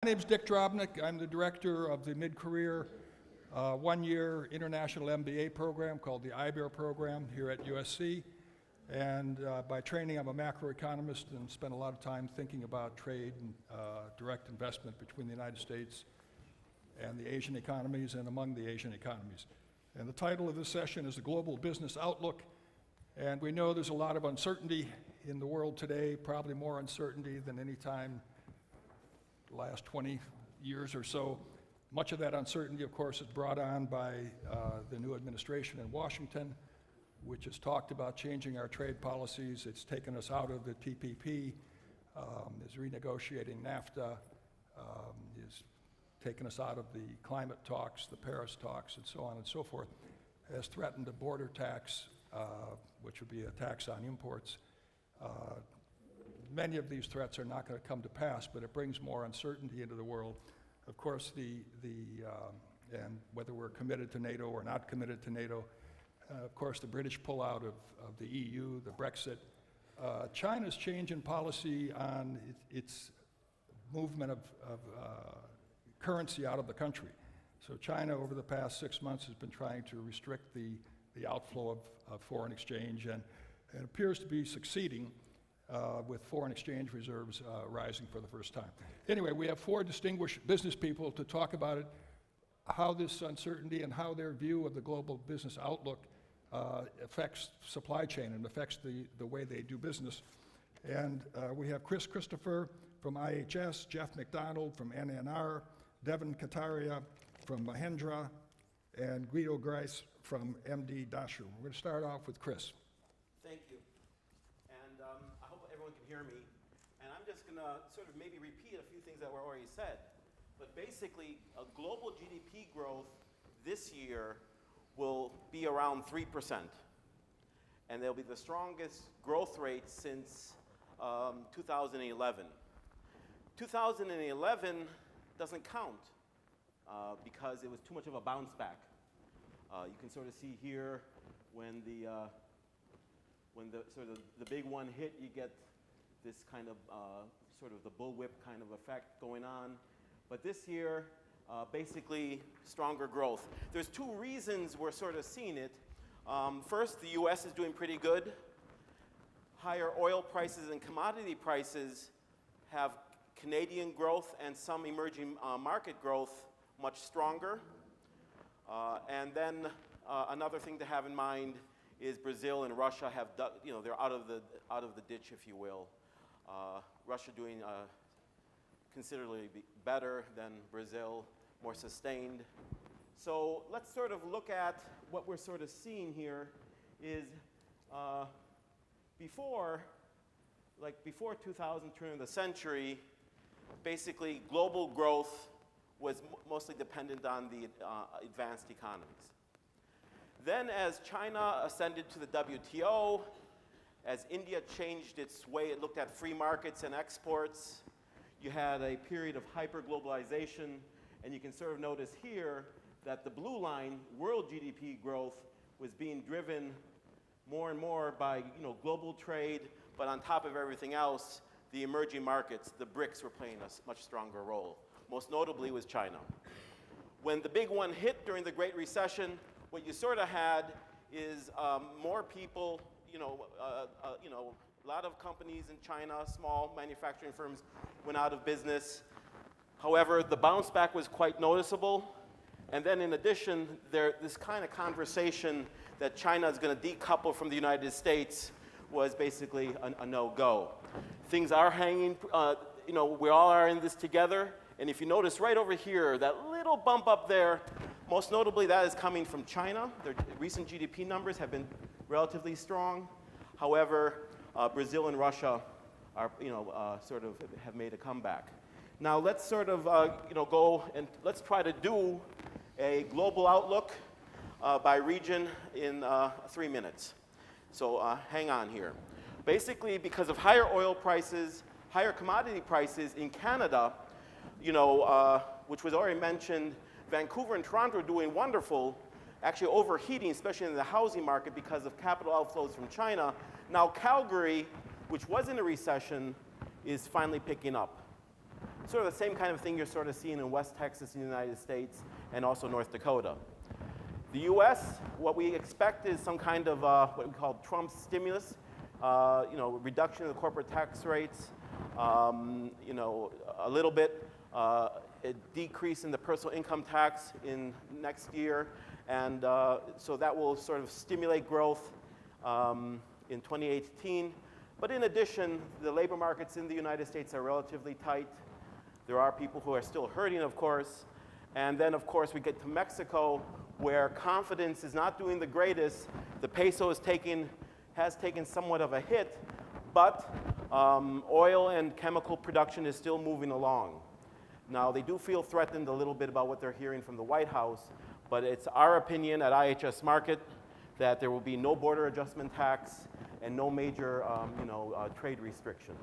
My name is Dick Drobnick. I'm the director of the mid-career one-year international MBA program called the IBEAR program here at USC. And by training, I'm a macroeconomist and spend a lot of time thinking about trade and direct investment between the United States and the Asian economies and among the Asian economies. And the title of this session is The Global Business Outlook. And we know there's a lot of uncertainty in the world today, probably more uncertainty than any time the last 20 years or so. Much of that uncertainty, of course, is brought on by the new administration in Washington, which has talked about changing our trade policies. It's taken us out of the TPP, is renegotiating NAFTA, is taken us out of the climate talks, the Paris talks, and so on and so forth, has threatened a border tax, which would be a tax on imports. Many of these threats are not going to come to pass, but it brings more uncertainty into the world. Of course, and whether we're committed to NATO or not committed to NATO, of course, the British pullout of the EU, the Brexit, China's change in policy on its movement of currency out of the country. So China, over the past 6 months, has been trying to restrict the outflow of foreign exchange, and it appears to be succeeding with foreign exchange reserves rising for the first time. Anyway, we have four distinguished business people to talk about it, how this uncertainty and how their view of the global business outlook affects supply chain and affects the way they do business. And we have Chris Christopher from IHS, Jeff McDonald from NNR, Deven Kataria from Mahindra, and Guido Gries from MD Dachser. We're going to start off with Chris. Thank you. And I hope everyone can hear me. And I'm just going to sort of maybe repeat a few things that were already said. But basically, a global GDP growth this year will be around 3%. And they'll be the strongest growth rate since 2011. 2011 doesn't count because it was too much of a bounce back. You can sort of see here when the big one hit, you get this kind of sort of the bullwhip kind of effect going on. But this year, basically stronger growth. There's two reasons we're sort of seeing it. First, the US is doing pretty good. Higher oil prices and commodity prices have Canadian growth and some emerging market growth much stronger. And then another thing to have in mind is Brazil and Russia have, they're out of the ditch, if you will. Russia doing considerably better than Brazil, more sustained. So let's sort of look at what we're sort of seeing here is before 2000, turn of the century, basically global growth was mostly dependent on the advanced economies. Then as China ascended to the WTO, as India changed its way it looked at free markets and exports, you had a period of hyper-globalization, and you can sort of notice here that the blue line, world GDP growth, was being driven more and more by global trade, but on top of everything else, the emerging markets, the BRICS, were playing a much stronger role. Most notably was China. When the big one hit during the Great Recession, what you sort of had is more people, a lot of companies in China, small manufacturing firms, went out of business. However, the bounce back was quite noticeable. And then in addition, this kind of conversation that China is going to decouple from the United States was basically a no-go. Things are hanging, we all are in this together. And if you notice right over here, that little bump up there, most notably that is coming from China. Their recent GDP numbers have been relatively strong. However, Brazil and Russia are, sort of have made a comeback. Now let's sort of, go and let's try to do a global outlook by region in 3 minutes. So hang on here. Basically, because of higher oil prices, higher commodity prices in Canada, which was already mentioned, Vancouver and Toronto are doing wonderful, actually overheating, especially in the housing market because of capital outflows from China. Now Calgary, which was in a recession, is finally picking up. Sort of the same kind of thing you're sort of seeing in West Texas in the United States and also North Dakota. The US, what we expect is some kind of what we call Trump stimulus, reduction of the corporate tax rates, a little bit, a decrease in the personal income tax in next year, and so that will sort of stimulate growth in 2018. But in addition, the labor markets in the United States are relatively tight. There are people who are still hurting, of course. And then, of course, we get to Mexico, where confidence is not doing the greatest. The peso has taken somewhat of a hit, but oil and chemical production is still moving along. Now, they do feel threatened a little bit about what they're hearing from the White House, but it's our opinion at IHS Markit that there will be no border adjustment tax and no major trade restrictions.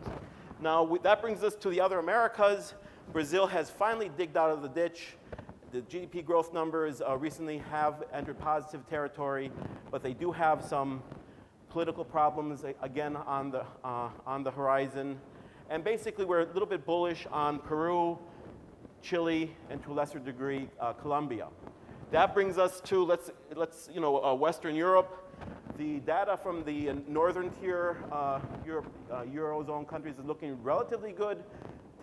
Now, that brings us to the other Americas. Brazil has finally digged out of the ditch. The GDP growth numbers recently have entered positive territory, but they do have some political problems, again, on the horizon. And basically, we're a little bit bullish on Peru, Chile, and to a lesser degree, Colombia. That brings us to, Western Europe. The data from the northern tier Eurozone countries is looking relatively good.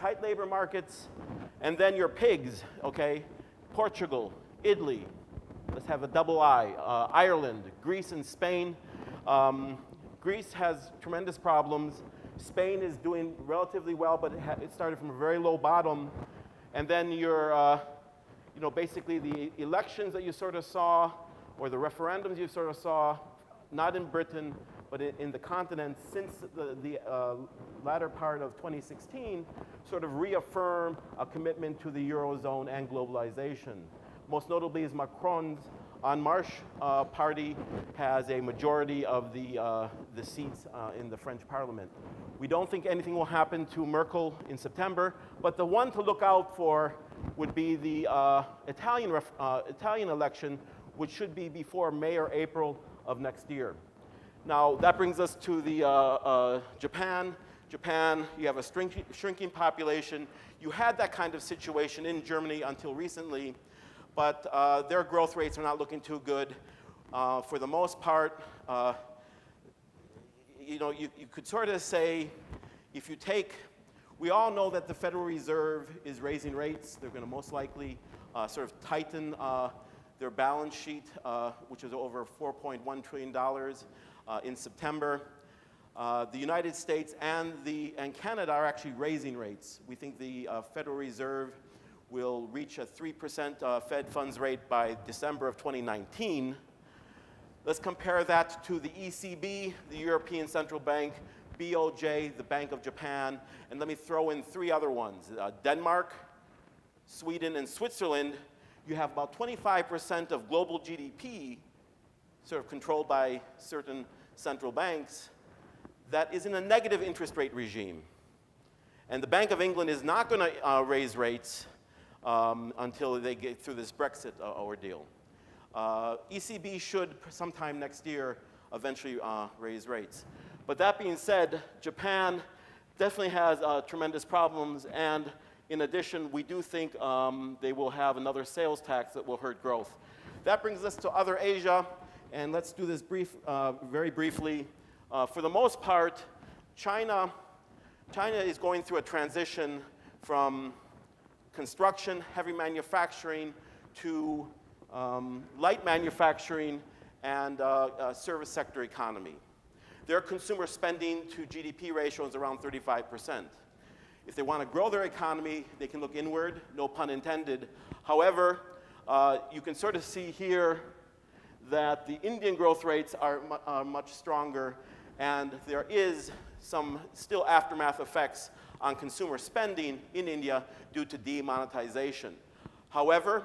Tight labor markets. And then your pigs, okay? Portugal, Italy, let's have a double I, Ireland, Greece, and Spain. Greece has tremendous problems. Spain is doing relatively well, but it started from a very low bottom. And then your, basically the elections that you sort of saw, or the referendums you sort of saw, not in Britain, but in the continent since the latter part of 2016, sort of reaffirm a commitment to the Eurozone and globalization. Most notably is Macron's En Marche party has a majority of the seats in the French parliament. We don't think anything will happen to Merkel in September, but the one to look out for would be the Italian election, which should be before May or April of next year. Now, that brings us to the Japan. Japan, you have a shrinking population. You had that kind of situation in Germany until recently, but their growth rates are not looking too good. For the most part, you could sort of say, if you take, we all know that the Federal Reserve is raising rates. They're going to most likely sort of tighten their balance sheet, which is over $4.1 trillion in September. The United States and Canada are actually raising rates. We think the Federal Reserve will reach a 3% Fed funds rate by December of 2019. Let's compare that to the ECB, the European Central Bank, BOJ, the Bank of Japan, and let me throw in three other ones. Denmark, Sweden, and Switzerland. You have about 25% of global GDP sort of controlled by certain central banks that is in a negative interest rate regime. And the Bank of England is not going to raise rates until they get through this Brexit ordeal. ECB should, sometime next year, eventually raise rates. But that being said, Japan definitely has tremendous problems, and in addition, we do think they will have another sales tax that will hurt growth. That brings us to other Asia, and let's do this very briefly. For the most part, China is going through a transition from construction, heavy manufacturing, to light manufacturing and service sector economy. Their consumer spending to GDP ratio is around 35%. If they want to grow their economy, they can look inward, no pun intended. However, you can sort of see here that the Indian growth rates are much stronger, and there is some still aftermath effects on consumer spending in India due to demonetization. However,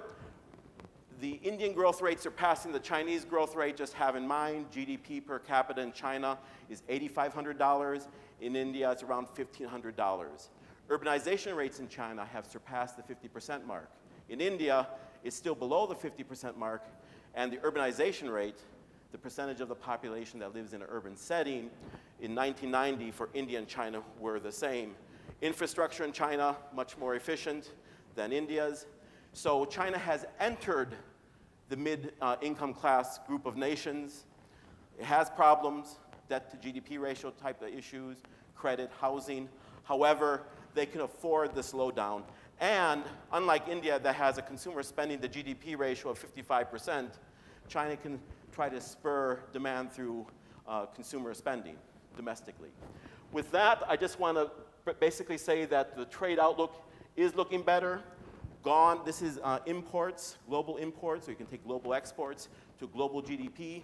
the Indian growth rate surpassing the Chinese growth rate, just have in mind, GDP per capita in China is $8,500. In India, it's around $1,500. Urbanization rates in China have surpassed the 50% mark. In India, it's still below the 50% mark, and the urbanization rate, the percentage of the population that lives in an urban setting, in 1990 for India and China were the same. Infrastructure in China, much more efficient than India's. So China has entered the mid-income class group of nations. It has problems, debt to GDP ratio type of issues, credit, housing. However, they can afford the slowdown. And unlike India that has a consumer spending to GDP ratio of 55%, China can try to spur demand through consumer spending domestically. With that, I just want to basically say that the trade outlook is looking better. This is imports, global imports, so you can take global exports to global GDP.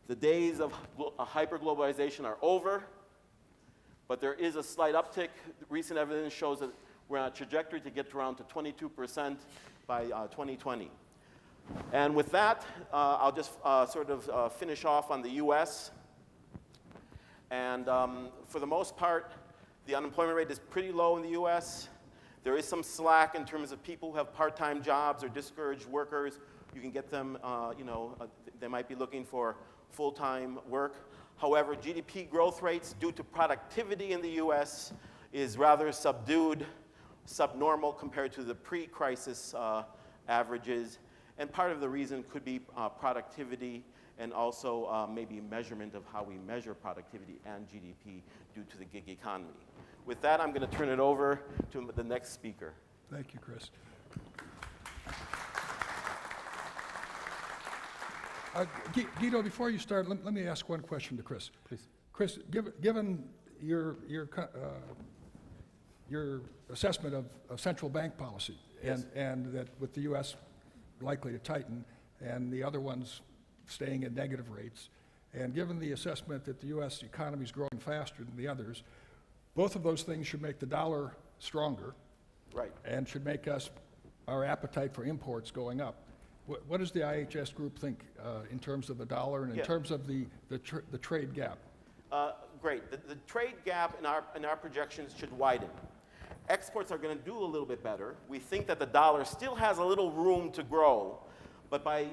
The days of hyperglobalization are over, but there is a slight uptick. Recent evidence shows that we're on a trajectory to get around to 22% by 2020. And with that, I'll just finish off on the US. And for the most part, the unemployment rate is pretty low in the US. There is some slack in terms of people who have part-time jobs or discouraged workers. You can get them, they might be looking for full-time work. However, GDP growth rates due to productivity in the US is rather subdued, subnormal compared to the pre-crisis averages. And part of the reason could be productivity and also maybe measurement of how we measure productivity and GDP due to the gig economy. With that, I'm going to turn it over to the next speaker. Thank you, Chris. Guido, before you start, let me ask one question to Chris. Please. Chris, given your assessment of central bank policy, Yes. and that with the U.S. likely to tighten and the other ones staying at negative rates, and given the assessment that the U.S. economy is growing faster than the others, both of those things should make the dollar stronger, Right. and should make our appetite for imports going up. What does the IHS group think in terms of the dollar and in terms of the trade gap? Great. The trade gap in our projections should widen. Exports are going to do a little bit better. We think that the dollar still has a little room to grow, but by,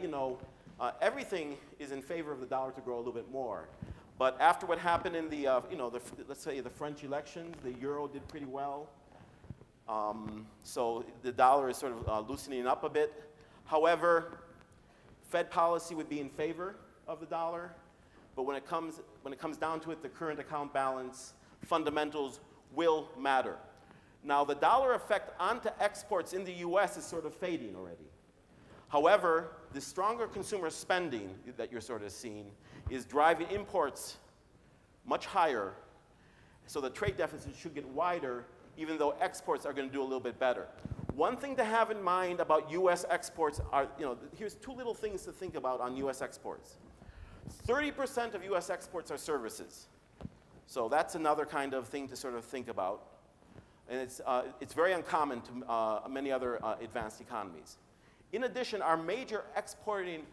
everything is in favor of the dollar to grow a little bit more. But after what happened in the, let's say the French elections, the euro did pretty well. So the dollar is sort of loosening up a bit. However, Fed policy would be in favor of the dollar, but when it comes down to it, the current account balance fundamentals will matter. Now, the dollar effect onto exports in the US is sort of fading already. However, the stronger consumer spending that you're sort of seeing is driving imports much higher, so the trade deficit should get wider, even though exports are going to do a little bit better. One thing to have in mind about US exports are, here's two little things to think about on US exports. 30% of US exports are services. So that's another kind of thing to sort of think about. And it's very uncommon to many other advanced economies. In addition, our major exporting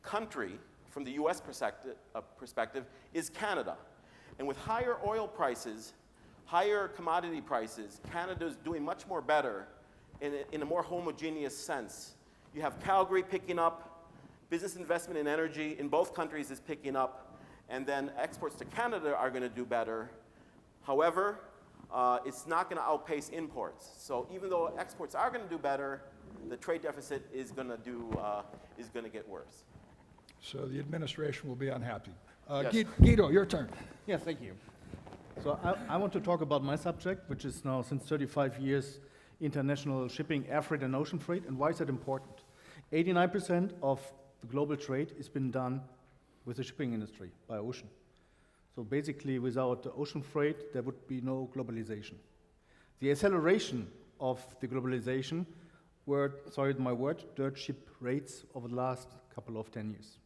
country from the US perspective is Canada. And with higher oil prices, higher commodity prices, Canada is doing much more better in a more homogeneous sense. You have Calgary picking up, business investment in energy in both countries is picking up, and then exports to Canada are going to do better. However, it's not going to outpace imports. So even though exports are going to do better, the trade deficit is going to get worse. So the administration will be unhappy. Yes. Guido, your turn. Yeah, thank you. So I want to talk about my subject, which is now since 35 years international shipping, air freight and ocean freight, and why is that important? 89% of the global trade has been done with the shipping industry by ocean. So basically, without the ocean freight, there would be no globalization. The acceleration of the globalization were, sorry my word, dirt ship rates over the last couple of 10 years.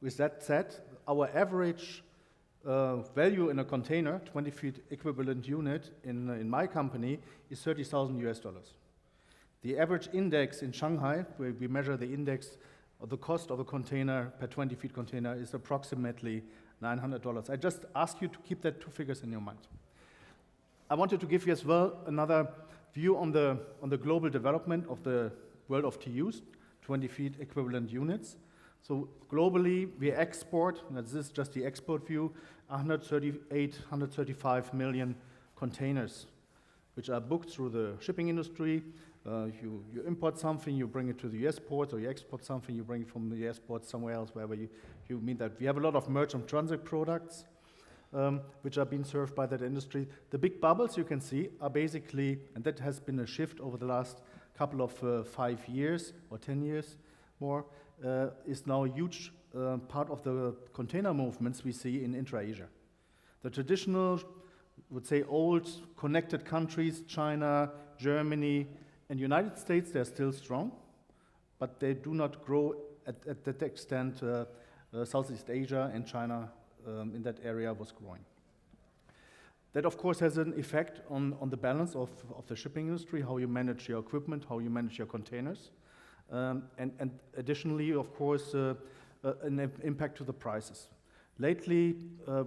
With that said, our average value in a container, 20 feet equivalent unit in my company is $30,000 US. The average index in Shanghai, where we measure the index of the cost of a container per 20 feet container, is approximately $900. I just ask you to keep that two figures in your mind. I wanted to give you as well another view on the global development of the world of TUs, 20 feet equivalent units. So globally, we export, and this is just the export view, 135 million containers, which are booked through the shipping industry. You import something, you bring it to the US port, or you export something, you bring it from the US port somewhere else, wherever you mean that. We have a lot of merchant transit products, which are being served by that industry. The big bubbles you can see are basically, and that has been a shift over the last couple of 5 years or 10 years more, is now a huge part of the container movements we see in intra-Asia. The traditional, would say old connected countries, China, Germany, and United States, they're still strong, but they do not grow at that extent. Southeast Asia and China in that area was growing. That, of course, has an effect on the balance of the shipping industry, how you manage your equipment, how you manage your containers, and additionally, of course, an impact to the prices. Lately,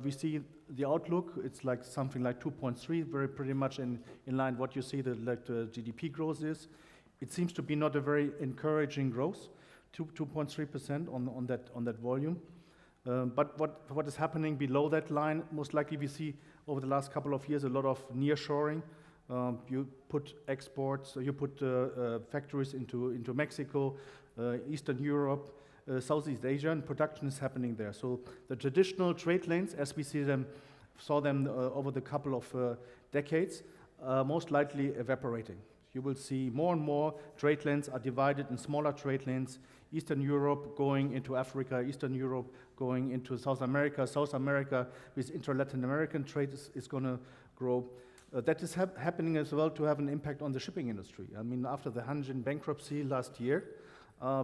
we see the outlook, it's like something like 2.3, very pretty much in line what you see the GDP growth is. It seems to be not a very encouraging growth, 2.3% on that volume. But what is happening below that line, most likely we see over the last couple of years a lot of nearshoring. You put exports, you put factories into Mexico, Eastern Europe, Southeast Asia, and production is happening there. So the traditional trade lanes, as we saw them over the couple of decades, most likely evaporating. You will see more and more trade lanes are divided in smaller trade lanes, Eastern Europe going into Africa, Eastern Europe going into South America with inter-Latin American trade is going to grow. That is happening as well to have an impact on the shipping industry. I mean, after the Hanjin bankruptcy last year,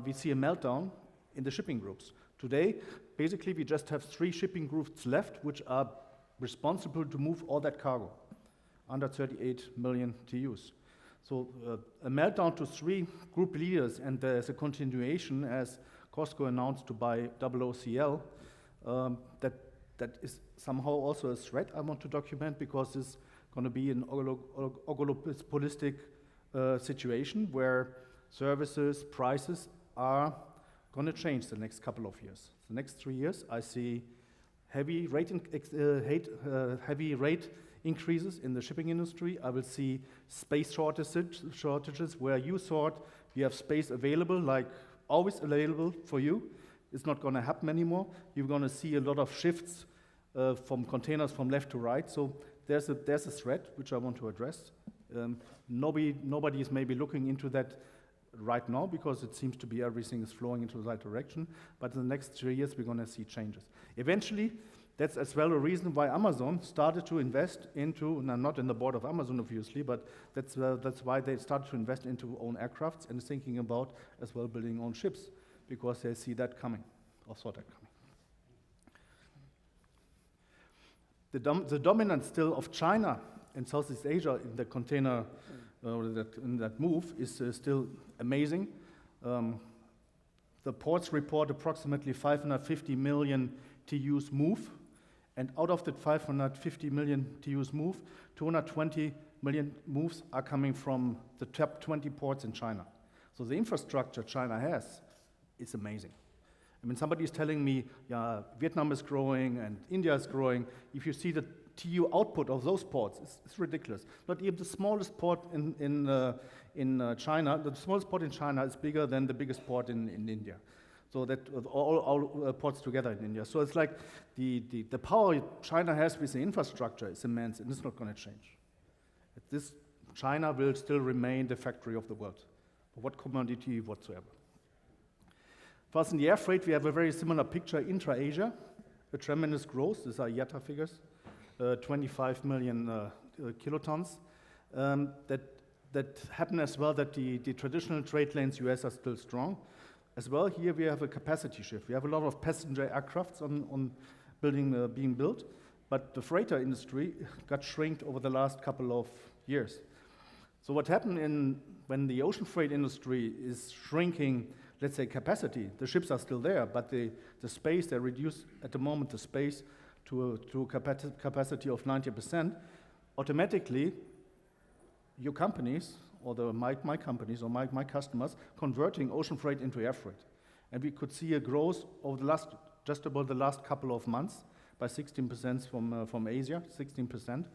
we see a meltdown in the shipping groups. Today, basically, we just have 3 shipping groups left, which are responsible to move all that cargo, under 38 million TEUs. So a meltdown to 3 group leaders, and there's a continuation as COSCO announced to buy OOCL, that is somehow also a threat I want to document, because it's going to be an oligopolistic situation where services, prices are going to change the next couple of years. The next 3 years, I see heavy rate increases in the shipping industry. I will see space shortages where you thought you have space available, like always available for you. It's not going to happen anymore. You're going to see a lot of shifts from containers from left to right. So there's a threat which I want to address. Nobody is maybe looking into that right now, because it seems to be everything is flowing into the right direction. But in the next 3 years, we're going to see changes. Eventually, that's as well a reason why Amazon started to invest into, and I'm not in the board of Amazon, obviously, but that's why they started to invest into own aircrafts and thinking about as well building own ships, because they see that coming, or saw that coming. The dominance still of China and Southeast Asia in the container, in that move is still amazing. The ports report approximately 550 million TEUs move, and out of that 550 million TEUs move, 220 million moves are coming from the top 20 ports in China. So the infrastructure China has is amazing. I mean, somebody is telling me, yeah, Vietnam is growing and India is growing. If you see the TEU output of those ports, it's ridiculous. Not even the smallest port in China, the smallest port in China is bigger than the biggest port in India. So that all ports together in India. So it's like the power China has with the infrastructure is immense, and it's not going to change. China will still remain the factory of the world, for what commodity whatsoever. For us in the air freight, we have a very similar picture intra-Asia, a tremendous growth. These are IATA figures, 25 million kilotons. That happen as well, that the traditional trade lanes US are still strong. As well, here we have a capacity shift. We have a lot of passenger aircrafts being built, but the freighter industry got shrinked over the last couple of years. So what happened when the ocean freight industry is shrinking, let's say capacity, the ships are still there, but the space, they reduce at the moment the space to a capacity of 90%, automatically your companies, or my companies or my customers, converting ocean freight into air freight. And we could see a growth over just about the last couple of months by 16% from Asia, 16%.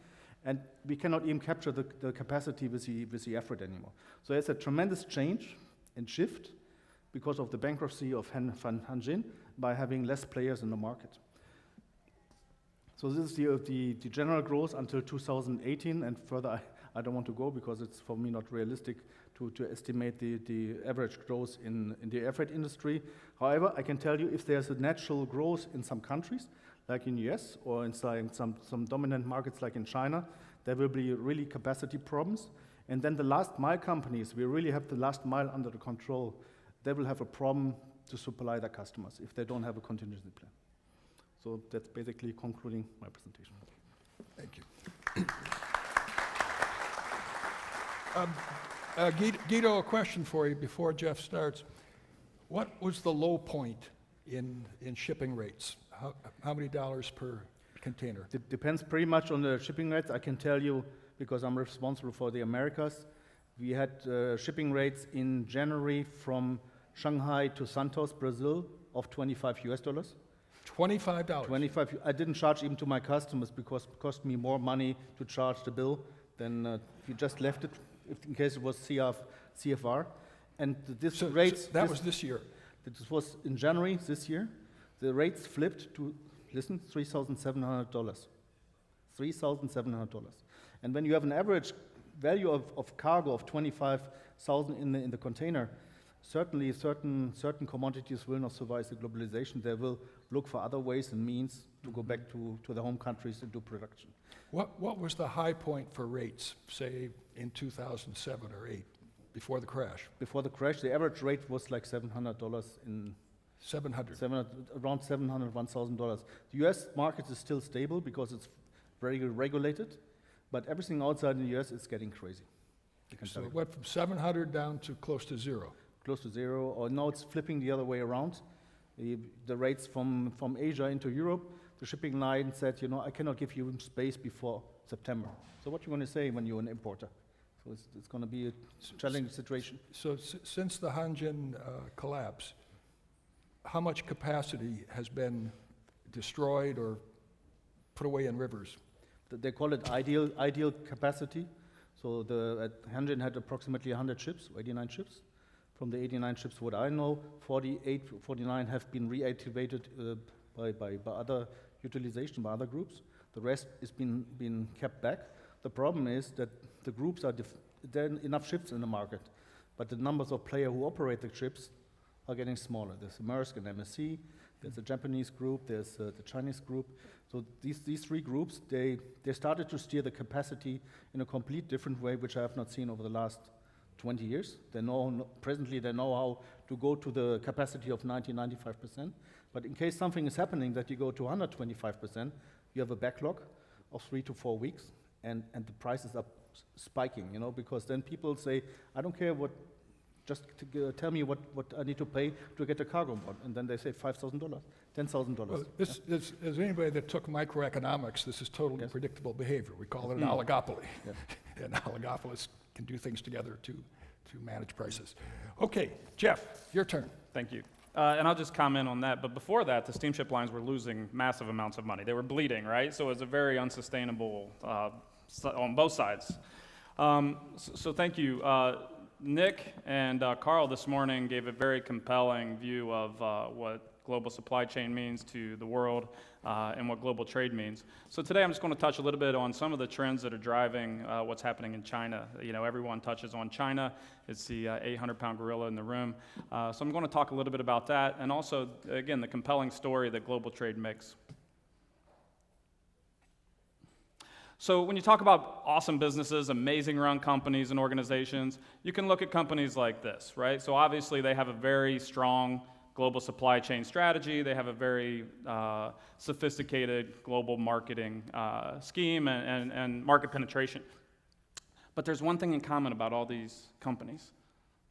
And we cannot even capture the capacity with the air freight anymore. So there's a tremendous change and shift because of the bankruptcy of Hanjin by having less players in the market. So this is the general growth until 2018, and further I don't want to go because it's for me not realistic to estimate the average growth in the air freight industry. However, I can tell you if there's a natural growth in some countries, like in US or in some dominant markets like in China, there will be really capacity problems. And then the last mile companies, we really have the last mile under the control, they will have a problem to supply their customers if they don't have a contingency plan. So that's basically concluding my presentation. Thank you. Guido, a question for you before Jeff starts. What was the low point in shipping rates? How many dollars per container? It depends pretty much on the shipping rates. I can tell you, because I'm responsible for the Americas, we had shipping rates in January from Shanghai to Santos, Brazil, of $25 US. $25? 25. I didn't charge even to my customers because it cost me more money to charge the bill than if you just left it, in case it was CFR. And this rates... That was this year? This was in January this year. The rates flipped to, listen, $3,700. $3,700. And when you have an average value of cargo of 25,000 in the container, certainly certain commodities will not survive the globalization. They will look for other ways and means to go back to their home countries and do production. What was the high point for rates, say, in 2007 or 8, before the crash? Before the crash, the average rate was like $700 in... 700? Around $700, $1,000. The US market is still stable because it's very regulated, but everything outside the US is getting crazy. So it went from 700 down to close to zero? Close to zero, or now it's flipping the other way around. The rates from Asia into Europe, the shipping line said, you know, I cannot give you space before September. So what are you going to say when you're an importer? So it's going to be a challenging situation. So since the Hanjin collapse, how much capacity has been destroyed or put away in rivers? They call it ideal capacity. So Hanjin had approximately 100 ships, 89 ships. From the 89 ships, what I know, 49 have been reactivated by other utilization, by other groups. The rest is been kept back. The problem is that the groups there are enough ships in the market, but the numbers of players who operate the ships are getting smaller. There's Maersk and MSC, there's a Japanese group, there's the Chinese group. So these three groups, they started to steer the capacity in a complete different way, which I have not seen over the last 20 years. Presently they know how to go to the capacity of 90-95%. But in case something is happening that you go to 125%, you have a backlog of 3 to 4 weeks, and the prices are spiking, you know, because then people say, I don't care what, just tell me what I need to pay to get a cargo on board. And then they say $5,000, $10,000. Well, as anybody that took microeconomics, this is totally predictable behavior. We call it an oligopoly. Yeah. And oligopolists can do things together to manage prices. Okay, Jeff, your turn. Thank you. And I'll just comment on that. But before that, the steamship lines were losing massive amounts of money. They were bleeding, right? So it was a very unsustainable on both sides. So thank you. Nick and Carl this morning gave a very compelling view of what global supply chain means to the world and what global trade means. So today I'm just going to touch a little bit on some of the trends that are driving what's happening in China. You know, everyone touches on China. It's the 800-pound gorilla in the room. So I'm going to talk a little bit about that, and also, again, the compelling story that global trade makes. So when you talk about awesome businesses, amazing run companies and organizations, you can look at companies like this, right? So obviously they have a very strong global supply chain strategy. They have a very sophisticated global marketing scheme and market penetration. But there's one thing in common about all these companies.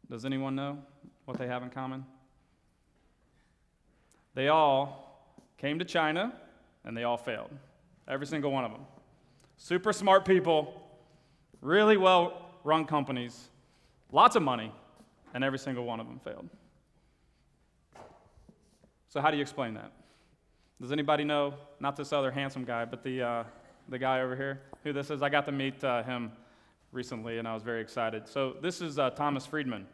Does anyone know what they have in common? They all came to China and they all failed. Every single one of them. Super smart people, really well-run companies, lots of money, and every single one of them failed. So how do you explain that? Does anybody know? Not this other handsome guy, but the the guy over here, who this is. I got to meet him recently, and I was very excited. So this is Thomas Friedman,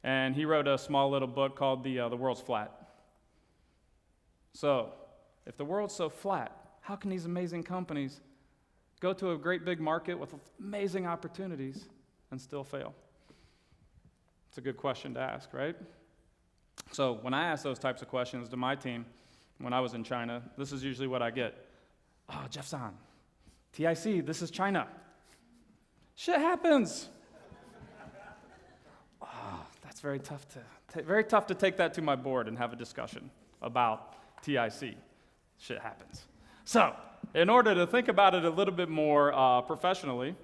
and he wrote a small little book called The World's Flat. So if the world's so flat, how can these amazing companies go to a great big market with amazing opportunities and still fail? It's a good question to ask, right? So when I ask those types of questions to my team when I was in China, this is usually what I get. Oh, Jeff-san, TIC, this is China. Shit happens. Oh, that's very tough to take that to my board and have a discussion about TIC. Shit happens. So, in order to think about it a little bit more professionally,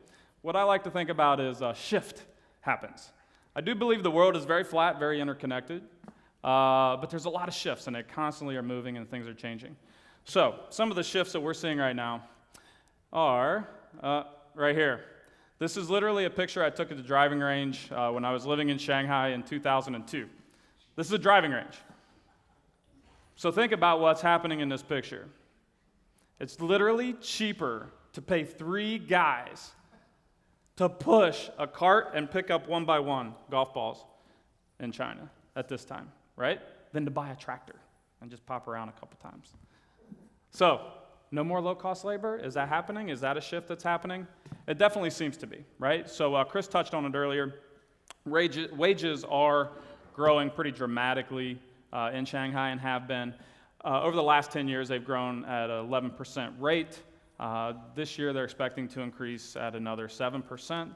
what I like to think about is shift happens. I do believe the world is very flat, very interconnected, but there's a lot of shifts, and they constantly are moving and things are changing. So, some of the shifts that we're seeing right now are right here. This is literally a picture I took at the driving range when I was living in Shanghai in 2002. This is a driving range. So think about what's happening in this picture. It's literally cheaper to pay 3 guys to push a cart and pick up 1 by 1 golf balls in China at this time, right? Than to buy a tractor and just pop around a couple times. So, no more low-cost labor? Is that happening? Is that a shift that's happening? It definitely seems to be, right? So Chris touched on it earlier. Wages are growing pretty dramatically in Shanghai and have been. Over the last 10 years, they've grown at an 11% rate. This year, they're expecting to increase at another 7%.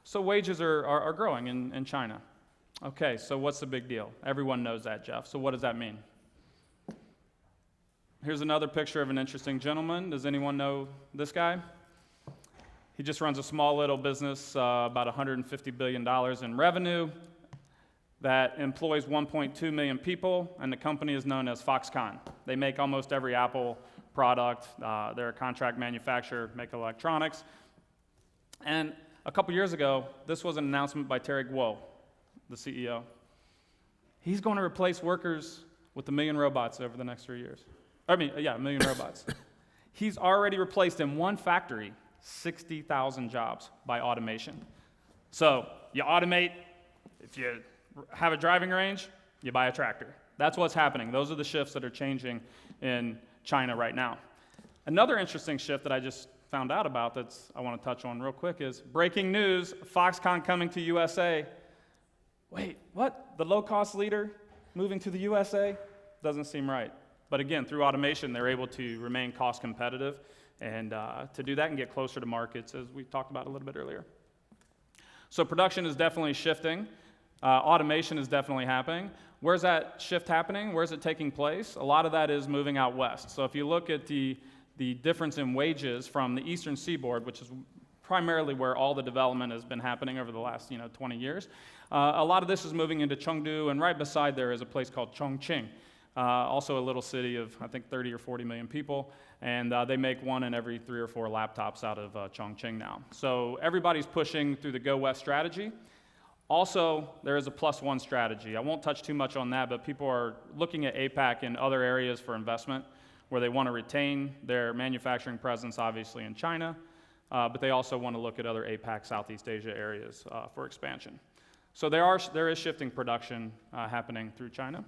So wages are growing in China. Okay, so what's the big deal? Everyone knows that, Jeff. So what does that mean? Here's another picture of an interesting gentleman. Does anyone know this guy? He just runs a small little business, about $150 billion in revenue, that employs 1.2 million people, and the company is known as Foxconn. They make almost every Apple product. They're a contract manufacturer, make electronics. And a couple years ago, this was an announcement by Terry Guo, the CEO. He's going to replace workers with 1 million robots over the next 3 years. 1 million robots. He's already replaced in one factory 60,000 jobs by automation. So you automate. If you have a driving range, you buy a tractor. That's what's happening. Those are the shifts that are changing in China right now. Another interesting shift that I just found out about that I want to touch on real quick is breaking news, Foxconn coming to USA. Wait, what? The low-cost leader moving to the USA? Doesn't seem right. But again, through automation, they're able to remain cost competitive and to do that and get closer to markets, as we talked about a little bit earlier. So production is definitely shifting. Automation is definitely happening. Where's that shift happening? Where's it taking place? A lot of that is moving out west. So if you look at the difference in wages from the eastern seaboard, which is primarily where all the development has been happening over the last 20 years, a lot of this is moving into Chengdu, and right beside there is a place called Chongqing. Also a little city of, I think, 30 or 40 million people, and they make 1 in every 3 or 4 laptops out of Chongqing now. So everybody's pushing through the Go West strategy. Also, there is a +1 strategy. I won't touch too much on that, but people are looking at APAC and other areas for investment where they want to retain their manufacturing presence, obviously, in China, but they also want to look at other APAC, Southeast Asia areas for expansion. So there is shifting production happening through China.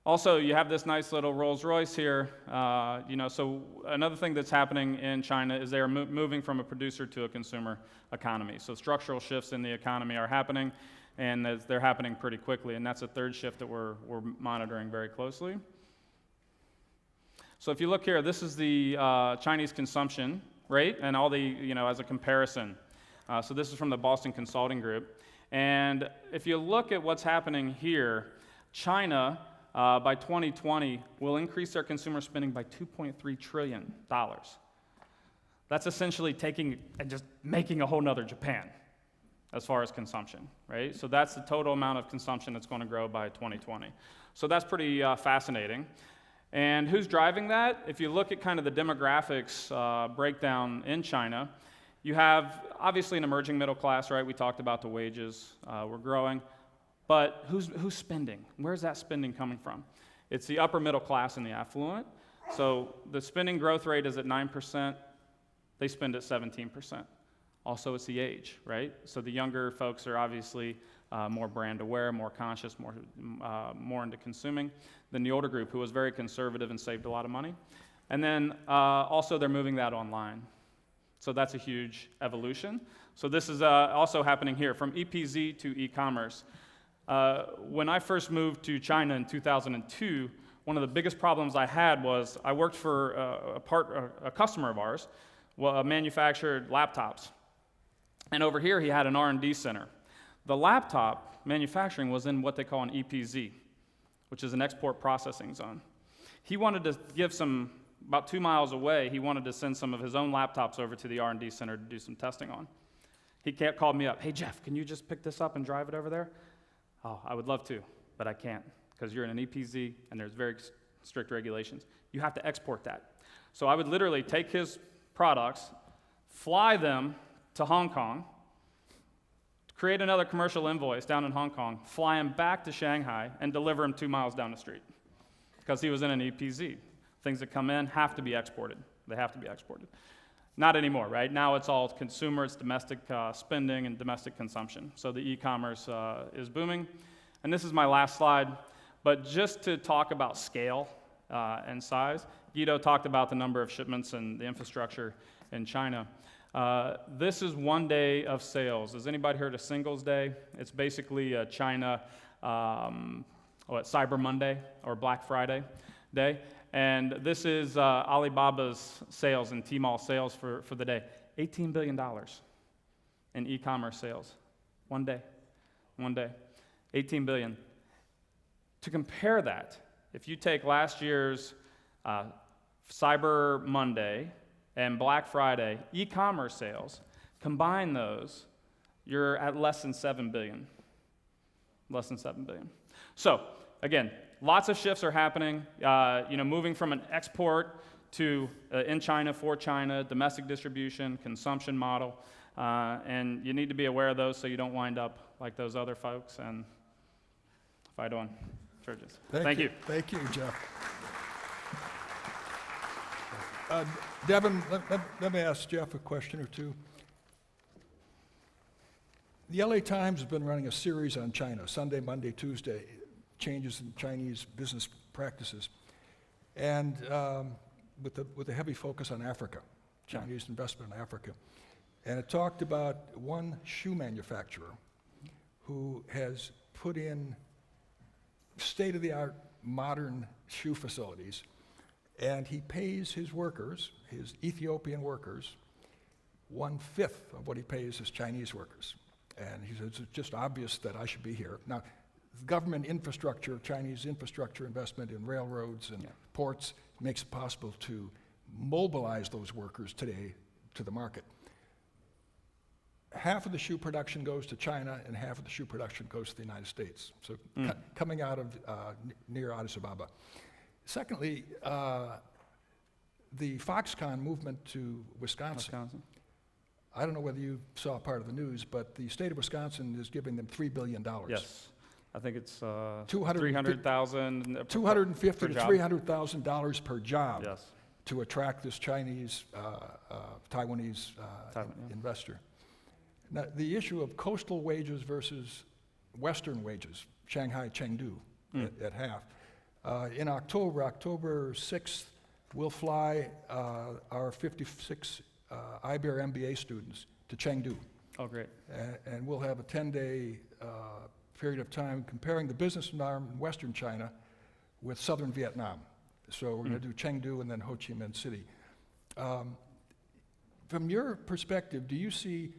Also, you have this nice little Rolls-Royce here. So another thing that's happening in China is they are moving from a producer to a consumer economy. So structural shifts in the economy are happening, and they're happening pretty quickly, and that's a third shift that we're monitoring very closely. So if you look here, this is the Chinese consumption rate, and all the, as a comparison. So this is from the Boston Consulting Group. And if you look at what's happening here, China, by 2020, will increase their consumer spending by $2.3 trillion. That's essentially taking and just making a whole nother Japan as far as consumption, right? So that's the total amount of consumption that's going to grow by 2020. So that's pretty fascinating. And who's driving that? If you look at kind of the demographics breakdown in China, you have obviously an emerging middle class, right? We talked about the wages were growing. But who's spending? Where's that spending coming from? It's the upper middle class and the affluent. So the spending growth rate is at 9%. They spend at 17%. Also, it's the age, right? So the younger folks are obviously more brand aware, more conscious, more into consuming than the older group, who was very conservative and saved a lot of money. And then also they're moving that online. So that's a huge evolution. So this is also happening here, from EPZ to e-commerce. When I first moved to China in 2002, one of the biggest problems I had was I worked for a customer of ours, manufactured laptops. And over here he had an R&D center. The laptop manufacturing was in what they call an EPZ, which is an export processing zone. He wanted to give some, about 2 miles away, he wanted to send some of his own laptops over to the R&D center to do some testing on. He called me up, hey Jeff, can you just pick this up and drive it over there? Oh, I would love to, but I can't, because you're in an EPZ and there's very strict regulations. You have to export that. So I would literally take his products, fly them to Hong Kong, create another commercial invoice down in Hong Kong, fly him back to Shanghai, and deliver him 2 miles down the street, because he was in an EPZ. Things that come in have to be exported. They have to be exported. Not anymore, right? Now it's all consumer, it's domestic spending and domestic consumption. So the e-commerce is booming. And this is my last slide, but just to talk about scale and size, Guido talked about the number of shipments and the infrastructure in China. This is 1 day of sales. Has anybody heard of Singles Day? It's basically a China Cyber Monday or Black Friday day. And this is Alibaba's sales and Tmall sales for the day. $18 billion in e-commerce sales. 1 day. 1 day. 18 billion. To compare that, if you take last year's Cyber Monday and Black Friday e-commerce sales, combine those, you're at less than 7 billion. Less than 7 billion. So, again, lots of shifts are happening, moving from an export to in China, for China, domestic distribution, consumption model, and you need to be aware of those so you don't wind up like those other folks and fight on churches. Thank you. Thank you, Jeff. Deven, let me ask Jeff a question or two. The LA Times has been running a series on China, Sunday, Monday, Tuesday, changes in Chinese business practices, and with a heavy focus on Africa, Chinese investment in Africa. And it talked about one shoe manufacturer who has put in state-of-the-art modern shoe facilities, and he pays his workers, his Ethiopian workers, 1/5 of what he pays his Chinese workers. And he says, it's just obvious that I should be here. Now, government infrastructure, Chinese infrastructure investment in railroads and ports makes it possible to mobilize those workers today to the market. Half of the shoe production goes to China and half of the shoe production goes to the United States. So coming out of near Addis Ababa. Secondly, the Foxconn movement to Wisconsin. I don't know whether you saw part of the news, but the state of Wisconsin is giving them $3 billion. Yes. I think it's $300,000 $250,000 to $300,000 per job, yes, to attract this Chinese, Taiwanese investor. Now, the issue of coastal wages versus Western wages, Shanghai, Chengdu, at half. In October 6th, we'll fly our 56 IBEAR MBA students to Chengdu. Oh, great. And we'll have a 10-day period of time comparing the business environment in Western China with Southern Vietnam. So we're going to do Chengdu and then Ho Chi Minh City. From your perspective, do you see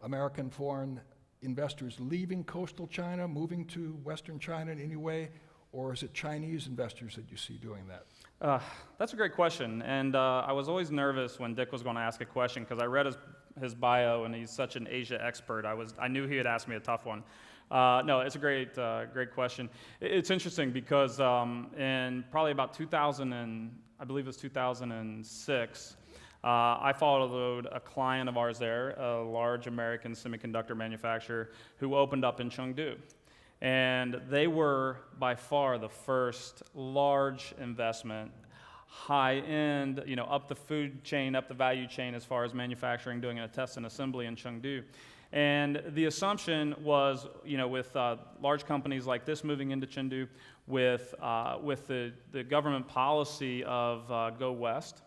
American foreign investors leaving coastal China, moving to Western China in any way, or is it Chinese investors that you see doing that? That's a great question, and I was always nervous when Dick was going to ask a question because I read his bio and he's such an Asia expert. I knew he would ask me a tough one. No, it's a great question. It's interesting because in probably about 2006, I followed a client of ours there, a large American semiconductor manufacturer who opened up in Chengdu. And they were by far the first large investment high-end, up the food chain, up the value chain as far as manufacturing, doing a test and assembly in Chengdu. And the assumption was, with large companies like this moving into Chengdu, with the government policy of Go West,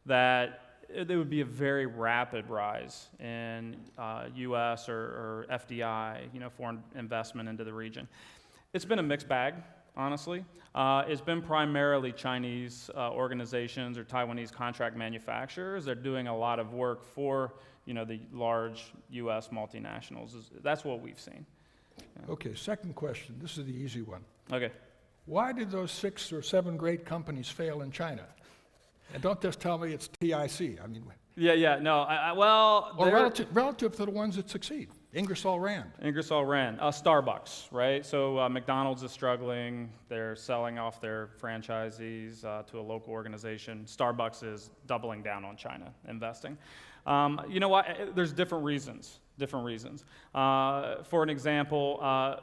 that there would be a very rapid rise in U.S. or FDI, foreign investment into the region. It's been a mixed bag, honestly. It's been primarily Chinese organizations or Taiwanese contract manufacturers. They're doing a lot of work for, the large U.S. multinationals. That's what we've seen. Yeah. Okay, second question. This is the easy one. Okay. Why did those 6 or 7 great companies fail in China? And don't just tell me it's TIC. I mean, No, well, or relative to the ones that succeed. Ingersoll Rand. Starbucks, right? So McDonald's is struggling. They're selling off their franchisees to a local organization. Starbucks is doubling down on China, investing. You know what? There's different reasons. For an example,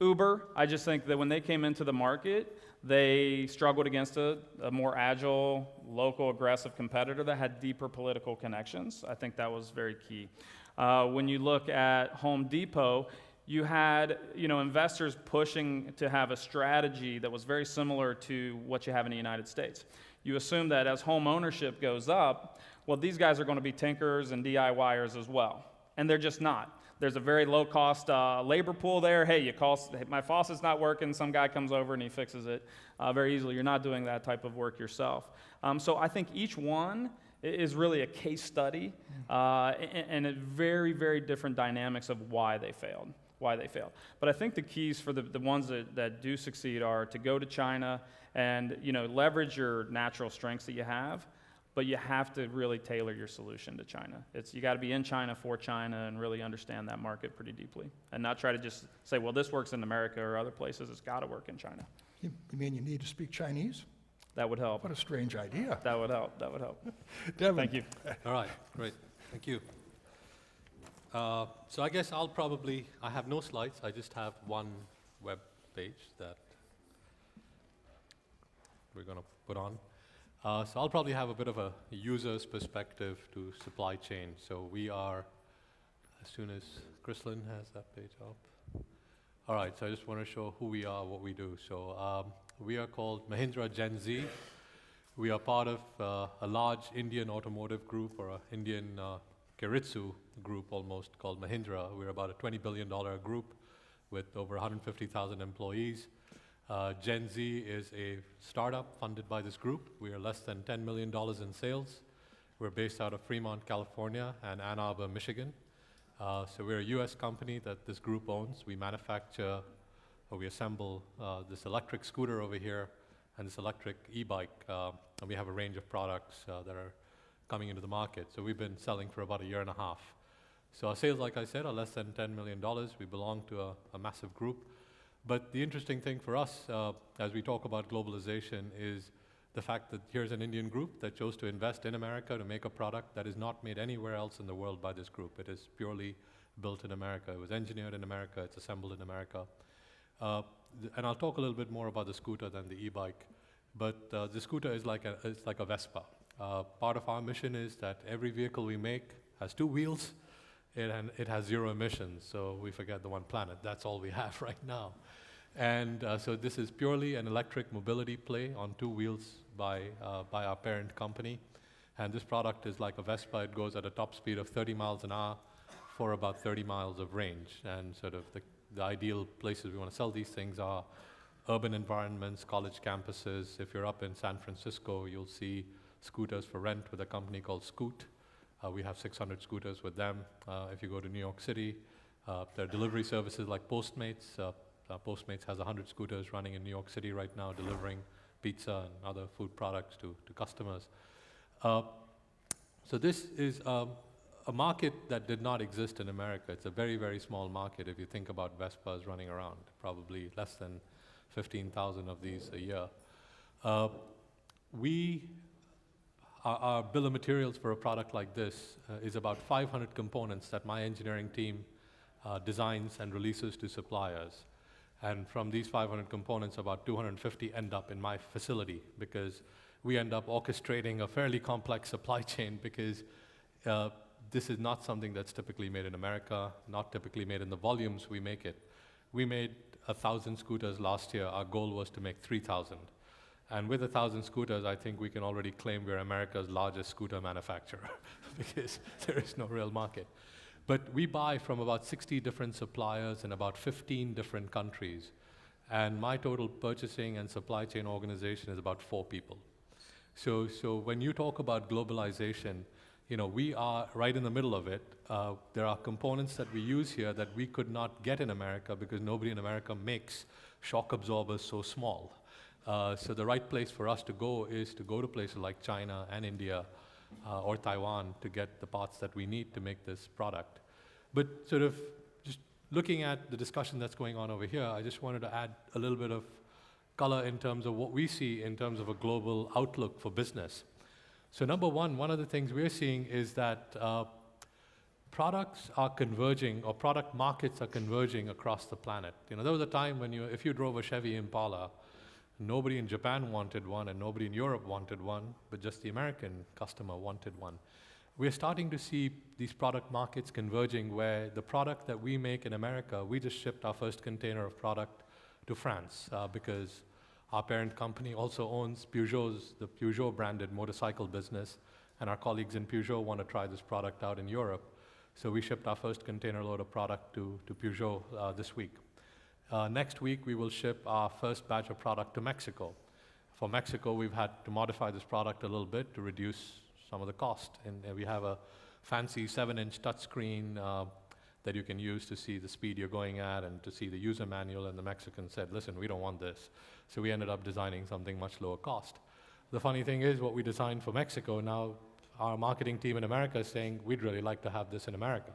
Uber, I just think that when they came into the market, they struggled against a more agile, local, aggressive competitor that had deeper political connections. I think that was very key. When you look at Home Depot, you had investors pushing to have a strategy that was very similar to what you have in the United States. You assume that as home ownership goes up, well, these guys are going to be tinkers and DIYers as well, and they're just not. There's a very low-cost labor pool there. Hey, you call, my faucet's not working, some guy comes over and he fixes it very easily. You're not doing that type of work yourself. So I think each one is really a case study and a very, very different dynamics of why they failed. But I think the keys for the ones that do succeed are to go to China and leverage your natural strengths that you have, but you have to really tailor your solution to China. You got to be in China for China and really understand that market pretty deeply, and not try to just say, well, this works in America or other places. It's got to work in China. You mean you need to speak Chinese? That would help. What a strange idea. That would help. Deven. Thank you. All right, great. Thank you. So I guess I have no slides. I just have one web page that we're going to put on. So I'll probably have a bit of a user's perspective to supply chain. So we are, as soon as Chrislyn has that page up. All right, so I just want to show who we are, what we do. So we are called Mahindra GenZe. We are part of a large Indian automotive group, or an Indian Keiretsu group almost, called Mahindra. We're about a $20 billion group with over 150,000 employees. GenZe is a startup funded by this group. We are less than $10 million in sales. We're based out of Fremont, California, and Ann Arbor, Michigan. So we're a US company that this group owns. We manufacture, or we assemble this electric scooter over here and this electric e-bike. And we have a range of products that are coming into the market. So we've been selling for about a year and a half. So our sales, like I said, are less than $10 million. We belong to a massive group. But the interesting thing for us, as we talk about globalization, is the fact that here's an Indian group that chose to invest in America to make a product that is not made anywhere else in the world by this group. It is purely built in America. It was engineered in America. It's assembled in America. And I'll talk a little bit more about the scooter than the e-bike. But the scooter is like a Vespa. Part of our mission is that every vehicle we make has 2 wheels, and it has 0 emissions. So we forget the one planet. That's all we have right now. And so this is purely an electric mobility play on 2 wheels by our parent company. And this product is like a Vespa. It goes at a top speed of 30 miles an hour for about 30 miles of range. And sort of the ideal places we want to sell these things are urban environments, college campuses. If you're up in San Francisco, you'll see scooters for rent with a company called Scoot. We have 600 scooters with them. If you go to New York City, there are delivery services like Postmates. Postmates has 100 scooters running in New York City right now, delivering pizza and other food products to customers. So this is a market that did not exist in America. It's a very, very small market if you think about Vespas running around, probably less than 15,000 of these a year. Our bill of materials for a product like this is about 500 components that my engineering team designs and releases to suppliers. And from these 500 components, about 250 end up in my facility, because we end up orchestrating a fairly complex supply chain because this is not something that's typically made in America, not typically made in the volumes we make it. We made 1,000 scooters last year. Our goal was to make 3,000. And with 1,000 scooters, I think we can already claim we're America's largest scooter manufacturer because there is no real market. But we buy from about 60 different suppliers in about 15 different countries. And my total purchasing and supply chain organization is about 4 people. So when you talk about globalization, we are right in the middle of it. There are components that we use here that we could not get in America because nobody in America makes shock absorbers so small. So the right place for us to go is to go to places like China and India or Taiwan to get the parts that we need to make this product. But sort of just looking at the discussion that's going on over here, I just wanted to add a little bit of color in terms of what we see in terms of a global outlook for business. So number one of the things we're seeing is that products are converging, or product markets are converging across the planet. There was a time when if you drove a Chevy Impala, nobody in Japan wanted one and nobody in Europe wanted one, but just the American customer wanted one. We're starting to see these product markets converging where the product that we make in America, we just shipped our first container of product to France because our parent company also owns the Peugeot branded motorcycle business, and our colleagues in Peugeot want to try this product out in Europe. So we shipped our first container load of product to Peugeot this week. Next week, we will ship our first batch of product to Mexico. For Mexico, we've had to modify this product a little bit to reduce some of the cost. And we have a fancy 7-inch touchscreen that you can use to see the speed you're going at and to see the user manual, and the Mexicans said, listen, we don't want this. So we ended up designing something much lower cost. The funny thing is, what we designed for Mexico, now our marketing team in America is saying, we'd really like to have this in America.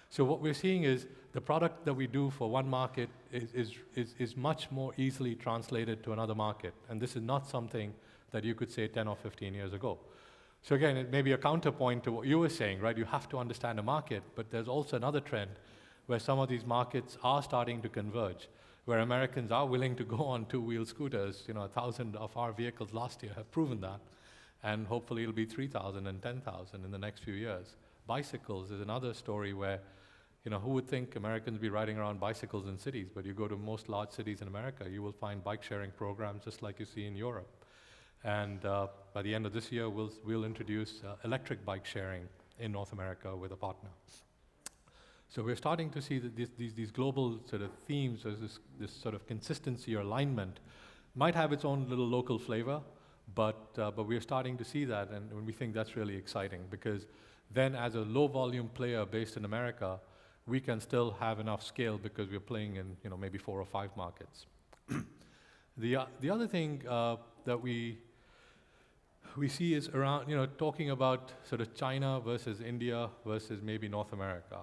So what we're seeing is the product that we do for one market is much more easily translated to another market. And this is not something that you could say 10 or 15 years ago. So again, it may be a counterpoint to what you were saying, right? You have to understand a market, but there's also another trend where some of these markets are starting to converge, where Americans are willing to go on two-wheel scooters. 1,000 of our vehicles last year have proven that. And hopefully it'll be 3,000 and 10,000 in the next few years. Bicycles is another story where, who would think Americans be riding around bicycles in cities? But you go to most large cities in America, you will find bike sharing programs just like you see in Europe. And by the end of this year, we'll introduce electric bike sharing in North America with a partner. So we're starting to see that these global sort of themes, this sort of consistency or alignment, might have its own little local flavor, but we're starting to see that, and we think that's really exciting because then, as a low-volume player based in America, we can still have enough scale because we're playing in maybe 4 or 5 markets. The other thing that we see is around, talking about sort of China versus India versus maybe North America.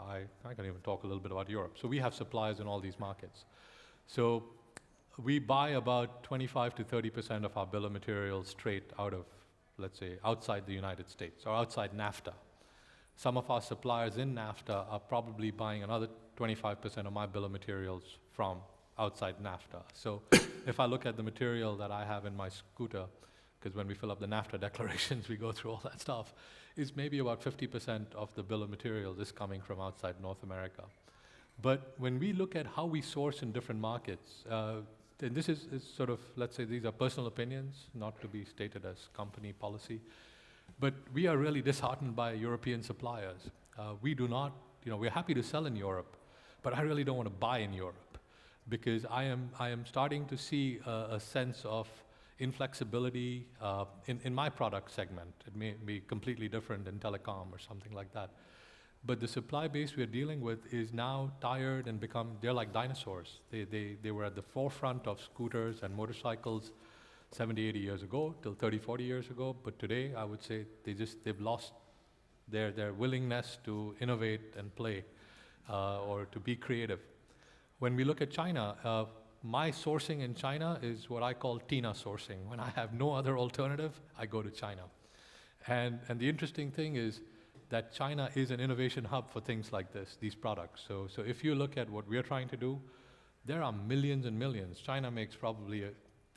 I can even talk a little bit about Europe. So we have suppliers in all these markets. So we buy about 25 to 30% of our bill of materials straight out of, let's say, outside the United States or outside NAFTA. Some of our suppliers in NAFTA are probably buying another 25% of my bill of materials from outside NAFTA. So if I look at the material that I have in my scooter, because when we fill up the NAFTA declarations, we go through all that stuff, is maybe about 50% of the bill of materials is coming from outside North America. But when we look at how we source in different markets, and this is sort of, let's say these are personal opinions, not to be stated as company policy, but we are really disheartened by European suppliers. We do not, we're happy to sell in Europe, but I really don't want to buy in Europe because I am starting to see a sense of inflexibility in my product segment. It may be completely different in telecom or something like that. But the supply base we're dealing with is now tired and they're like dinosaurs. They were at the forefront of scooters and motorcycles 70, 80 years ago, till 30, 40 years ago. But today, I would say they've lost their willingness to innovate and play or to be creative. When we look at China, my sourcing in China is what I call Tina sourcing. When I have no other alternative, I go to China. And the interesting thing is that China is an innovation hub for things like this, these products. So if you look at what we're trying to do, there are millions and millions. China makes probably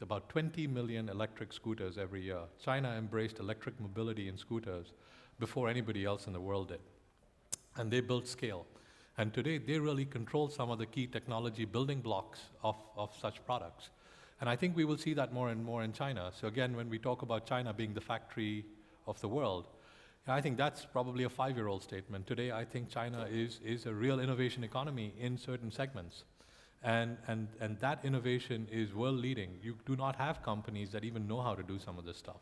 about 20 million electric scooters every year. China embraced electric mobility in scooters before anybody else in the world did. And they built scale. And today, they really control some of the key technology building blocks of such products. And I think we will see that more and more in China. So again, when we talk about China being the factory of the world, I think that's probably a 5-year-old statement. Today, I think China is a real innovation economy in certain segments. And that innovation is world leading. You do not have companies that even know how to do some of this stuff.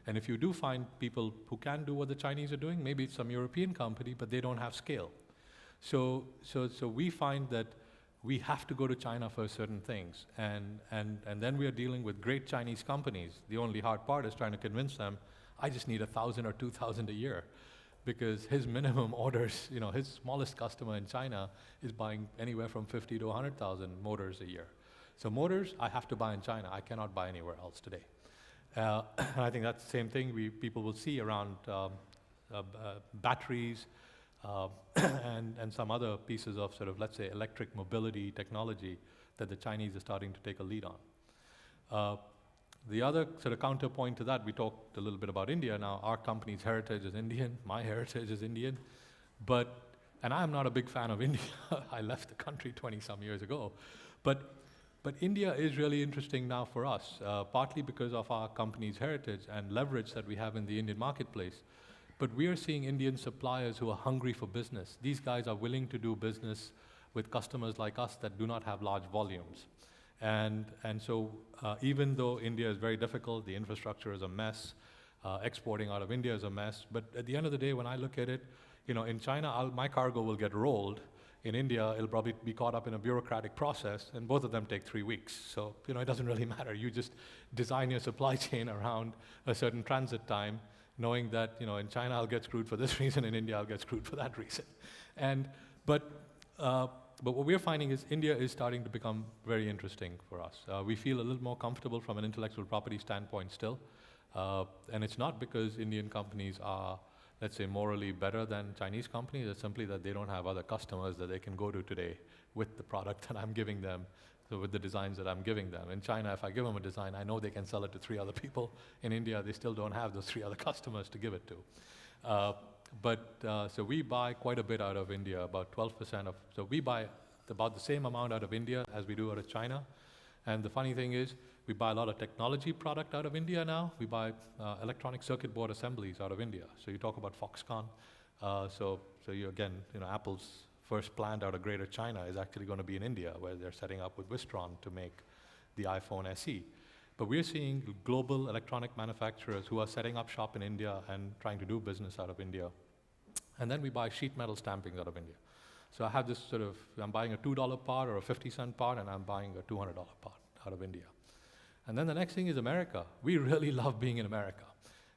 And if you do find people who can do what the Chinese are doing, maybe it's some European company, but they don't have scale. So we find that we have to go to China for certain things. And then we are dealing with great Chinese companies. The only hard part is trying to convince them, I just need 1,000 or 2,000 a year. Because his minimum orders, his smallest customer in China is buying anywhere from 50 to 100,000 motors a year. So motors, I have to buy in China. I cannot buy anywhere else today. And I think that's the same thing people will see around batteries and some other pieces of sort of, let's say, electric mobility technology that the Chinese are starting to take a lead on. The other sort of counterpoint to that, we talked a little bit about India. Now, our company's heritage is Indian, my heritage is Indian, and I'm not a big fan of India. I left the country 20-some years ago. But India is really interesting now for us, partly because of our company's heritage and leverage that we have in the Indian marketplace. But we are seeing Indian suppliers who are hungry for business. These guys are willing to do business with customers like us that do not have large volumes. And so even though India is very difficult, the infrastructure is a mess, exporting out of India is a mess, but at the end of the day, when I look at it, in China, my cargo will get rolled. In India, it'll probably be caught up in a bureaucratic process, and both of them take 3 weeks. So, it doesn't really matter. You just design your supply chain around a certain transit time, knowing that, in China, I'll get screwed for this reason, in India, I'll get screwed for that reason. But what we're finding is India is starting to become very interesting for us. We feel a little more comfortable from an intellectual property standpoint still. And it's not because Indian companies are, let's say, morally better than Chinese companies. It's simply that they don't have other customers that they can go to today with the product that I'm giving them, so with the designs that I'm giving them. In China, if I give them a design, I know they can sell it to 3 other people. In India, they still don't have those 3 other customers to give it to. So we buy quite a bit out of India, about 12% of, so we buy about the same amount out of India as we do out of China. And the funny thing is, we buy a lot of technology product out of India now. We buy electronic circuit board assemblies out of India. So you talk about Foxconn. So you again, Apple's first plant out of Greater China is actually going to be in India, where they're setting up with Wistron to make the iPhone SE. But we're seeing global electronic manufacturers who are setting up shop in India and trying to do business out of India. And then we buy sheet metal stampings out of India. So I have this sort of, I'm buying a $2 part or a 50-cent part, and I'm buying a $200 part out of India. And then the next thing is America. We really love being in America.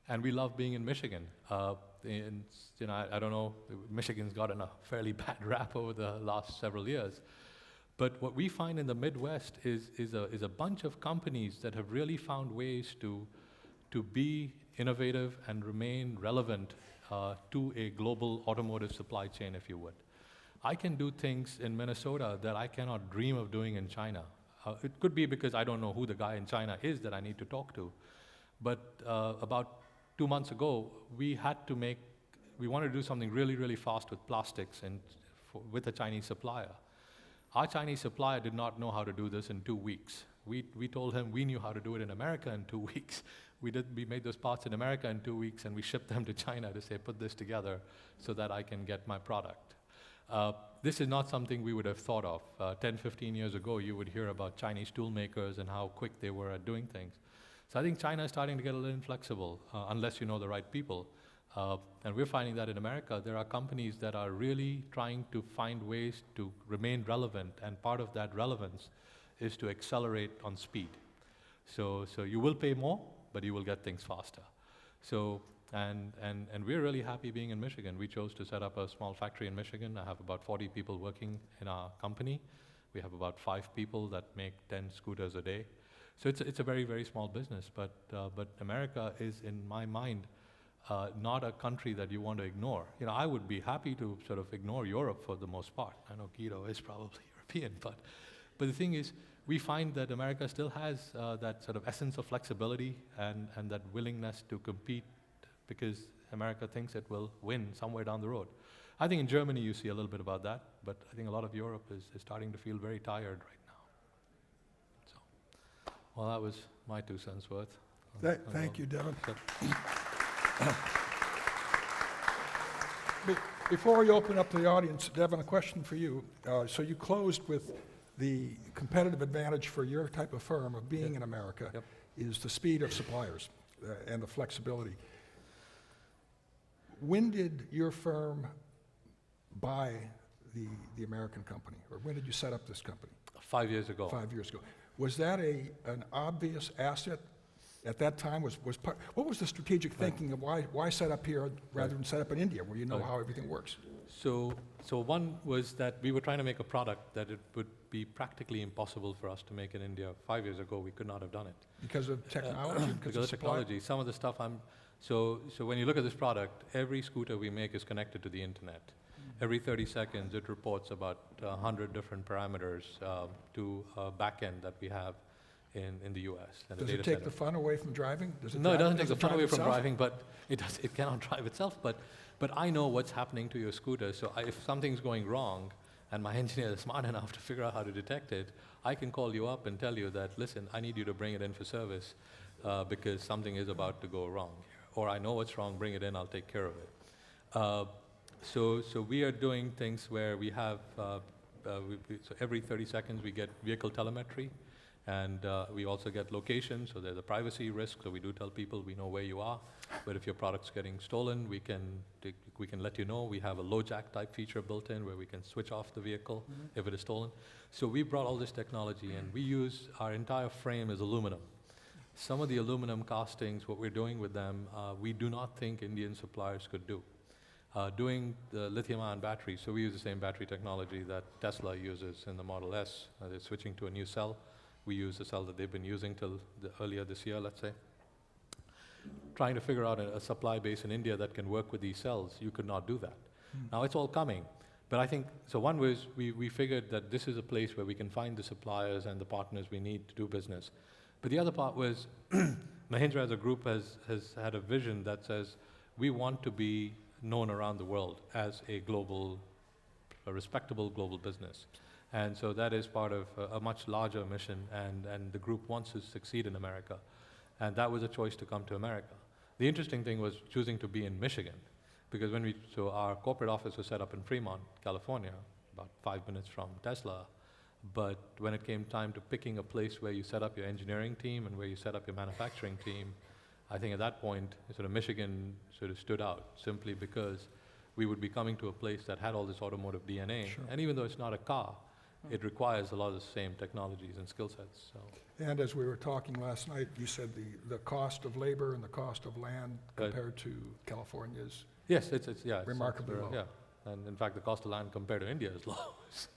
And we love being in Michigan. I don't know, Michigan's gotten a fairly bad rap over the last several years. But what we find in the Midwest is a bunch of companies that have really found ways to be innovative and remain relevant to a global automotive supply chain, if you would. I can do things in Minnesota that I cannot dream of doing in China. It could be because I don't know who the guy in China is that I need to talk to. But about 2 months ago, we wanted to do something really, really fast with plastics and with a Chinese supplier. Our Chinese supplier did not know how to do this in 2 weeks. We told him we knew how to do it in America in 2 weeks. We made those parts in America in 2 weeks, and we shipped them to China to say, put this together so that I can get my product. This is not something we would have thought of. 10, 15 years ago, you would hear about Chinese tool makers and how quick they were at doing things. So I think China is starting to get a little inflexible, unless you know the right people. And we're finding that in America, there are companies that are really trying to find ways to remain relevant, and part of that relevance is to accelerate on speed. So you will pay more, but you will get things faster. And we're really happy being in Michigan. We chose to set up a small factory in Michigan. I have about 40 people working in our company. We have about 5 people that make 10 scooters a day. So it's a very, very small business, but America is, in my mind, not a country that you want to ignore. I would be happy to sort of ignore Europe for the most part. I know Guido is probably European, But the thing is, we find that America still has that sort of essence of flexibility and that willingness to compete because America thinks it will win somewhere down the road. I think in Germany you see a little bit about that, but I think a lot of Europe is starting to feel very tired right now. So, well, that was my 2 cents worth. Thank you, Deven. Sure. Before we open up to the audience, Deven, a question for you. So you closed with the competitive advantage for your type of firm of being in America is the speed of suppliers and the flexibility. When did your firm buy the American company, or when did you set up this company? 5 years ago. 5 years ago. Was that an obvious asset at that time? What was the strategic thinking of why set up here rather than set up in India, where you know how everything works? So one was that we were trying to make a product that it would be practically impossible for us to make in India. 5 years ago, we could not have done it. Because of technology? Because of technology. Some of the stuff so when you look at this product, every scooter we make is connected to the internet. Every 30 seconds, it reports about 100 different parameters to a backend that we have in the US. Does it take the fun away from driving? No, it doesn't take the fun away from driving, but it cannot drive itself. But I know what's happening to your scooter, so if something's going wrong, and my engineer is smart enough to figure out how to detect it, I can call you up and tell you that, listen, I need you to bring it in for service because something is about to go wrong. Or I know what's wrong, bring it in, I'll take care of it. So we are doing things where we have, so every 30 seconds we get vehicle telemetry, and we also get location, so there's a privacy risk, so we do tell people we know where you are, but if your product's getting stolen, we can let you know. We have a low jack type feature built in where we can switch off the vehicle if it is stolen. So we brought all this technology, and we use our entire frame as aluminum. Some of the aluminum castings, what we're doing with them, we do not think Indian suppliers could do. Doing the lithium-ion batteries, so we use the same battery technology that Tesla uses in the Model S. They're switching to a new cell. We use the cell that they've been using till earlier this year, let's say. Trying to figure out a supply base in India that can work with these cells, you could not do that. Now it's all coming. But I think, so one was we figured that this is a place where we can find the suppliers and the partners we need to do business. But the other part was Mahindra as a group has had a vision that says we want to be known around the world as a respectable global business. And so that is part of a much larger mission, and the group wants to succeed in America. And that was a choice to come to America. The interesting thing was choosing to be in Michigan, because so our corporate office was set up in Fremont, California, about 5 minutes from Tesla. But when it came time to picking a place where you set up your engineering team and where you set up your manufacturing team, I think at that point, sort of Michigan sort of stood out simply because we would be coming to a place that had all this automotive DNA. Sure. And even though it's not a car, it requires a lot of the same technologies and skill sets. So. And as we were talking last night, you said the cost of labor and the cost of land compared to California's it's remarkably low. Yeah, and in fact, the cost of land compared to India is low. So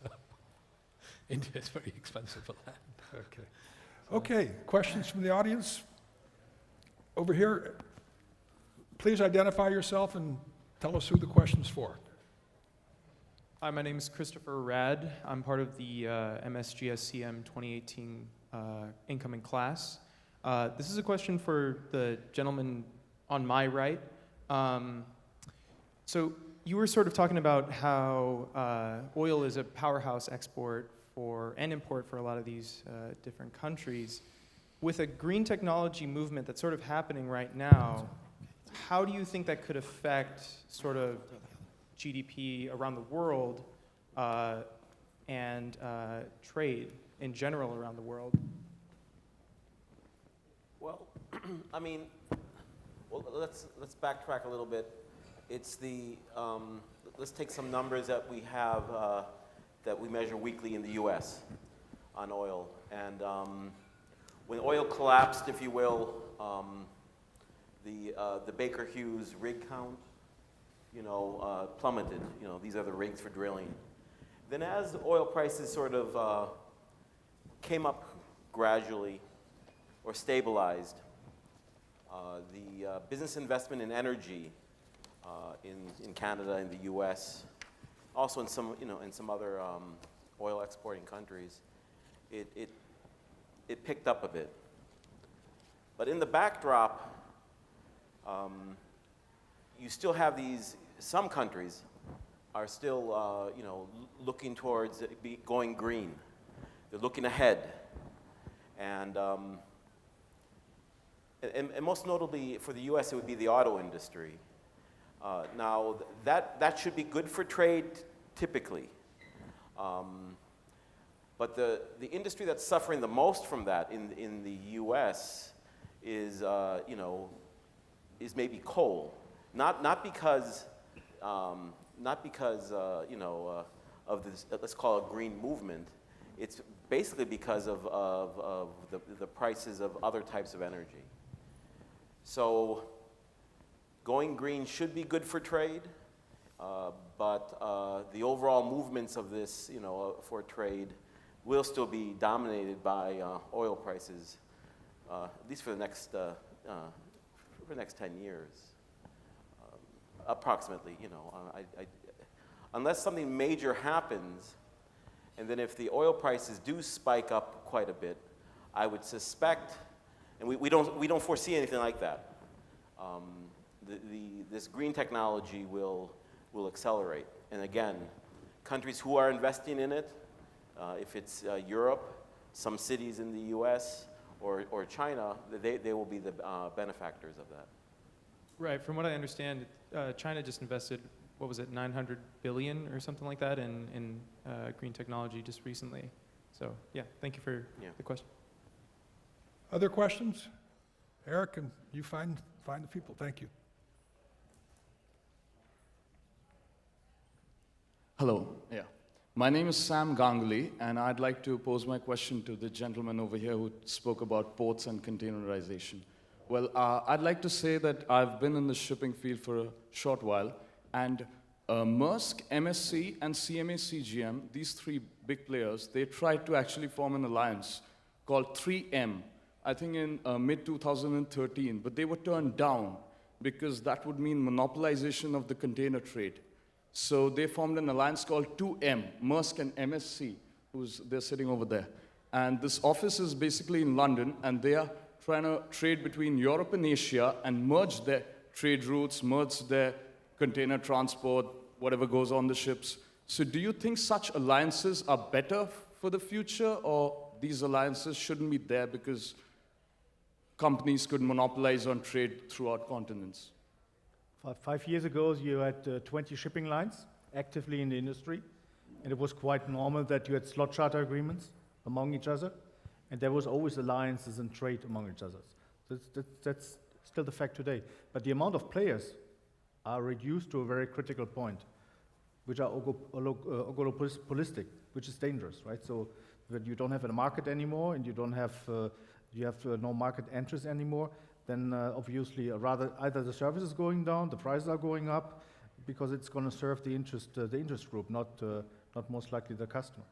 India is very expensive for land. Okay. Okay, questions from the audience? Over here, please identify yourself and tell us who the question's for. Hi, my name is Christopher Rad. I'm part of the USC-GSCM 2018 incoming class. This is a question for the gentleman on my right. So you were sort of talking about how oil is a powerhouse export and import for a lot of these different countries. With a green technology movement that's sort of happening right now, how do you think that could affect sort of GDP around the world and trade in general around the world? Well, I mean, let's backtrack a little bit. It's let's take some numbers that we have that we measure weekly in the U.S. on oil. And when oil collapsed, if you will, the Baker Hughes rig count, plummeted. These are the rigs for drilling. Then as oil prices sort of came up gradually or stabilized, the business investment in energy in Canada, in the U.S., also in some other oil exporting countries, it picked up a bit. But in the backdrop, you still have some countries are still, looking towards going green. They're looking ahead. And most notably for the US, it would be the auto industry. Now, that should be good for trade typically. But the industry that's suffering the most from that in the US is maybe coal. Not because of this, let's call it green movement. It's basically because of the prices of other types of energy. So going green should be good for trade, but the overall movements of this, for trade will still be dominated by oil prices, at least for the next 10 years, approximately. Unless something major happens, and then if the oil prices do spike up quite a bit, I would suspect, and we don't foresee anything like that. This green technology will accelerate, and again, countries who are investing in it, if it's Europe, some cities in the U.S. or China, they will be the benefactors of that. Right. From what I understand, China just invested, what was it, 900 billion or something like that in green technology just recently. So yeah, thank you for the question. Other questions? Eric, can you find the people? Thank you. Hello, yeah. My name is Sam Ganguly, and I'd like to pose my question to the gentleman over here who spoke about ports and containerization. Well, I'd like to say that I've been in the shipping field for a short while, and Maersk, MSC, and CMA-CGM, these three big players, they tried to actually form an alliance called 3M, I think in mid-2013, but they were turned down because that would mean monopolization of the container trade. So they formed an alliance called 2M, Maersk and MSC, they're sitting over there. And this office is basically in London, and they are trying to trade between Europe and Asia and merge their trade routes, merge their container transport, whatever goes on the ships. So do you think such alliances are better for the future, or these alliances shouldn't be there because companies could monopolize on trade throughout continents? 5 years ago, you had 20 shipping lines actively in the industry, and it was quite normal that you had slot charter agreements among each other, and there was always alliances and trade among each other. That's still the fact today. But the amount of players are reduced to a very critical point, which are oligopolistic, which is dangerous, right? So when you don't have a market anymore, and you don't have no market entries anymore, then obviously either the service is going down, the prices are going up, because it's going to serve the interest group, not most likely the customer.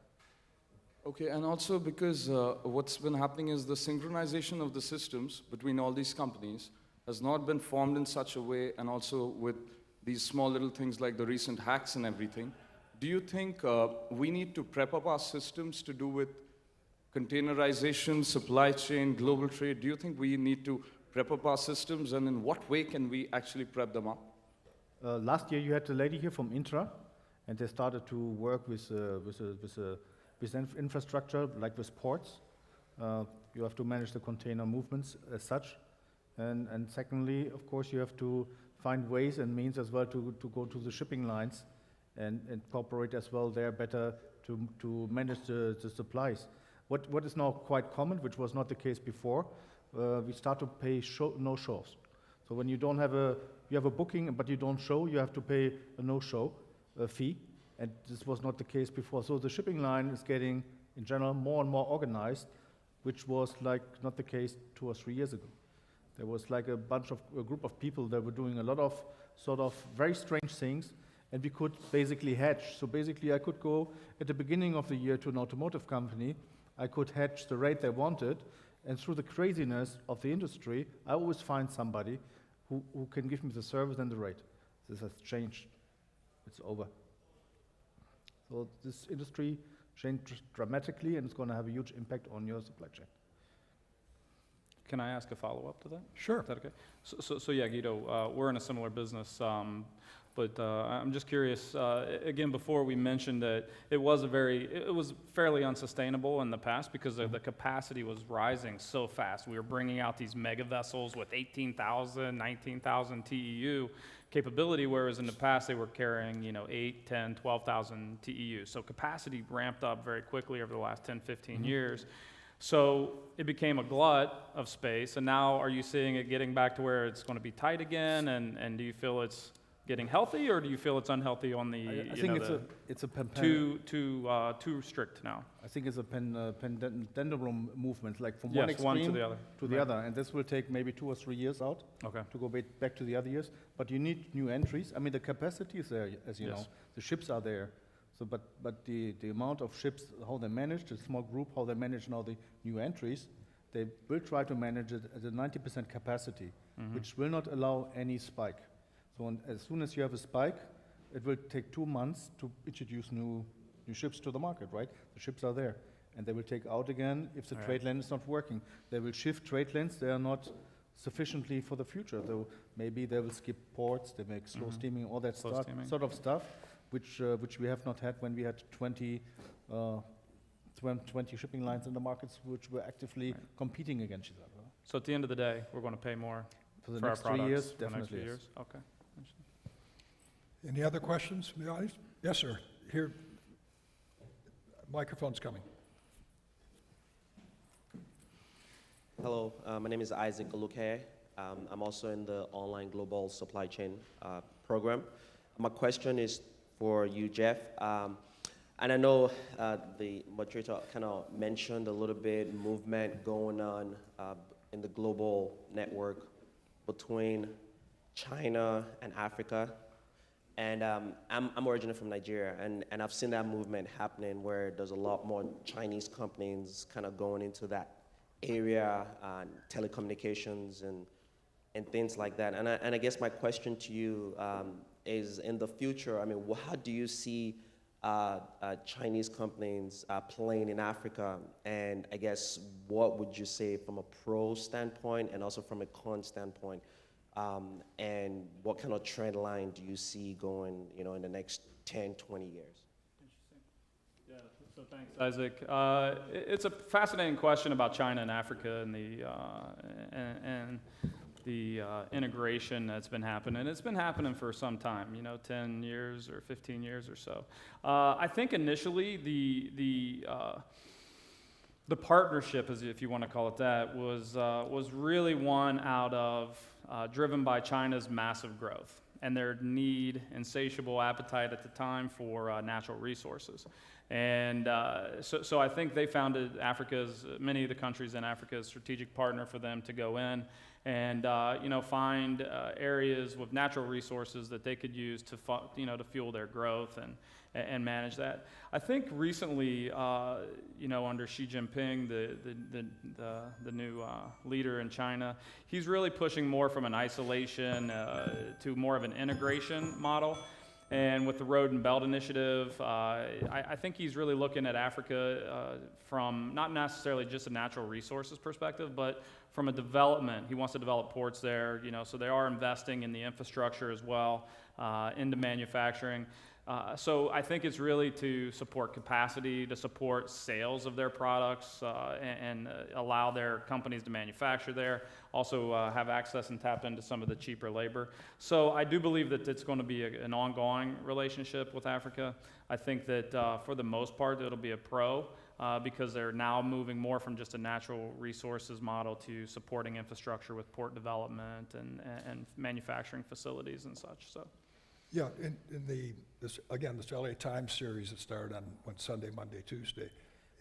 Okay, and also because what's been happening is the synchronization of the systems between all these companies has not been formed in such a way, and also with these small little things like the recent hacks and everything. Do you think we need to prep up our systems to do with containerization, supply chain, global trade? Do you think we need to prep up our systems, and in what way can we actually prep them up? Last year you had a lady here from Intra, and they started to work with infrastructure, like with ports. You have to manage the container movements as such. And secondly, of course, you have to find ways and means as well to go to the shipping lines and cooperate as well there better to manage the supplies. What is now quite common, which was not the case before, we start to pay no-shows. So when you don't have you have a booking but you don't show, you have to pay a no-show fee, and this was not the case before. So the shipping line is getting, in general, more and more organized, which was like not the case 2 or 3 years ago. There was like a group of people that were doing a lot of sort of very strange things, and we could basically hedge. So basically I could go at the beginning of the year to an automotive company, I could hedge the rate they wanted, and through the craziness of the industry, I always find somebody who can give me the service and the rate. This has changed. It's over. So this industry change dramatically, and it's going to have a huge impact on your supply chain. Can I ask a follow-up to that? Sure. Is that okay? So yeah, Guido, we're in a similar business, but I'm just curious, again, before we mentioned that it was fairly unsustainable in the past because the capacity was rising so fast. We were bringing out these mega vessels with 18,000, 19,000 TEU capability, whereas in the past they were carrying, 8, 10, 12,000 TEU. So capacity ramped up very quickly over the last 10, 15 years. So it became a glut of space, and now are you seeing it getting back to where it's going to be tight again, and do you feel it's getting healthy, or do you feel it's unhealthy on the, I think it's a too strict now? I think it's a pendulum movement, like from Yes, one one to extreme the other. to the other, and this will take maybe 2 or 3 years out Okay. to go back to the other years. But you need new entries. I mean, the capacity is there, as you Yes. know. The ships are there. So, but the amount of ships, how they manage, the small group, how they manage now the new entries, they will try to manage it at a 90% capacity, which will not allow any spike. So as soon as you have a spike, it will take 2 months to introduce new ships to the market, right? The ships are there, and they will take out again if the All right. trade lane is not working. They will shift trade lanes. They are not sufficiently for the future. Though maybe they will skip ports, they make slow steaming, all that Slow steaming. sort of stuff, which we have not had when we had 20 shipping lines in the markets which were actively Right. competing against each other. So at the end of the day, we're going to pay more For the for our next 3 products years, for the next few definitely. years? Okay. Any other questions from the audience? Yes, sir. Here, microphone's coming. Hello, my name is Isaac Aluke. I'm also in the online global supply chain program. My question is for you, Jeff. And I know the moderator kind of mentioned a little bit movement going on in the global network between China and Africa. And I'm originally from Nigeria, and I've seen that movement happening where there's a lot more Chinese companies kind of going into that area, telecommunications and things like that. And I guess my question to you is, in the future, I mean, how do you see Chinese companies playing in Africa? And I guess what would you say from a pro standpoint and also from a con standpoint? And what kind of trend line do you see going, in the next 10, 20 years? Yeah, so thanks, Isaac. It's a fascinating question about China and Africa and the integration that's been happening. It's been happening for some time, 10 years or 15 years or so. I think initially the partnership, if you want to call it that, was really one out of driven by China's massive growth and their insatiable appetite at the time for natural resources. And so I think they founded many of the countries in Africa, a strategic partner for them to go in and find areas with natural resources that they could use to to fuel their growth and manage that. I think recently, under Xi Jinping, the new leader in China, he's really pushing more from an isolation to more of an integration model. And with the Road and Belt Initiative, I think he's really looking at Africa from not necessarily just a natural resources perspective, but from a development. He wants to develop ports there, so they are investing in the infrastructure as well, into manufacturing. So I think it's really to support capacity, to support sales of their products, and allow their companies to manufacture there, also have access and tap into some of the cheaper labor. So I do believe that it's going to be an ongoing relationship with Africa. I think that for the most part it'll be a pro, because they're now moving more from just a natural resources model to supporting infrastructure with port development and manufacturing facilities and such. So. Yeah, in this LA Times series that started on Sunday, Monday, Tuesday,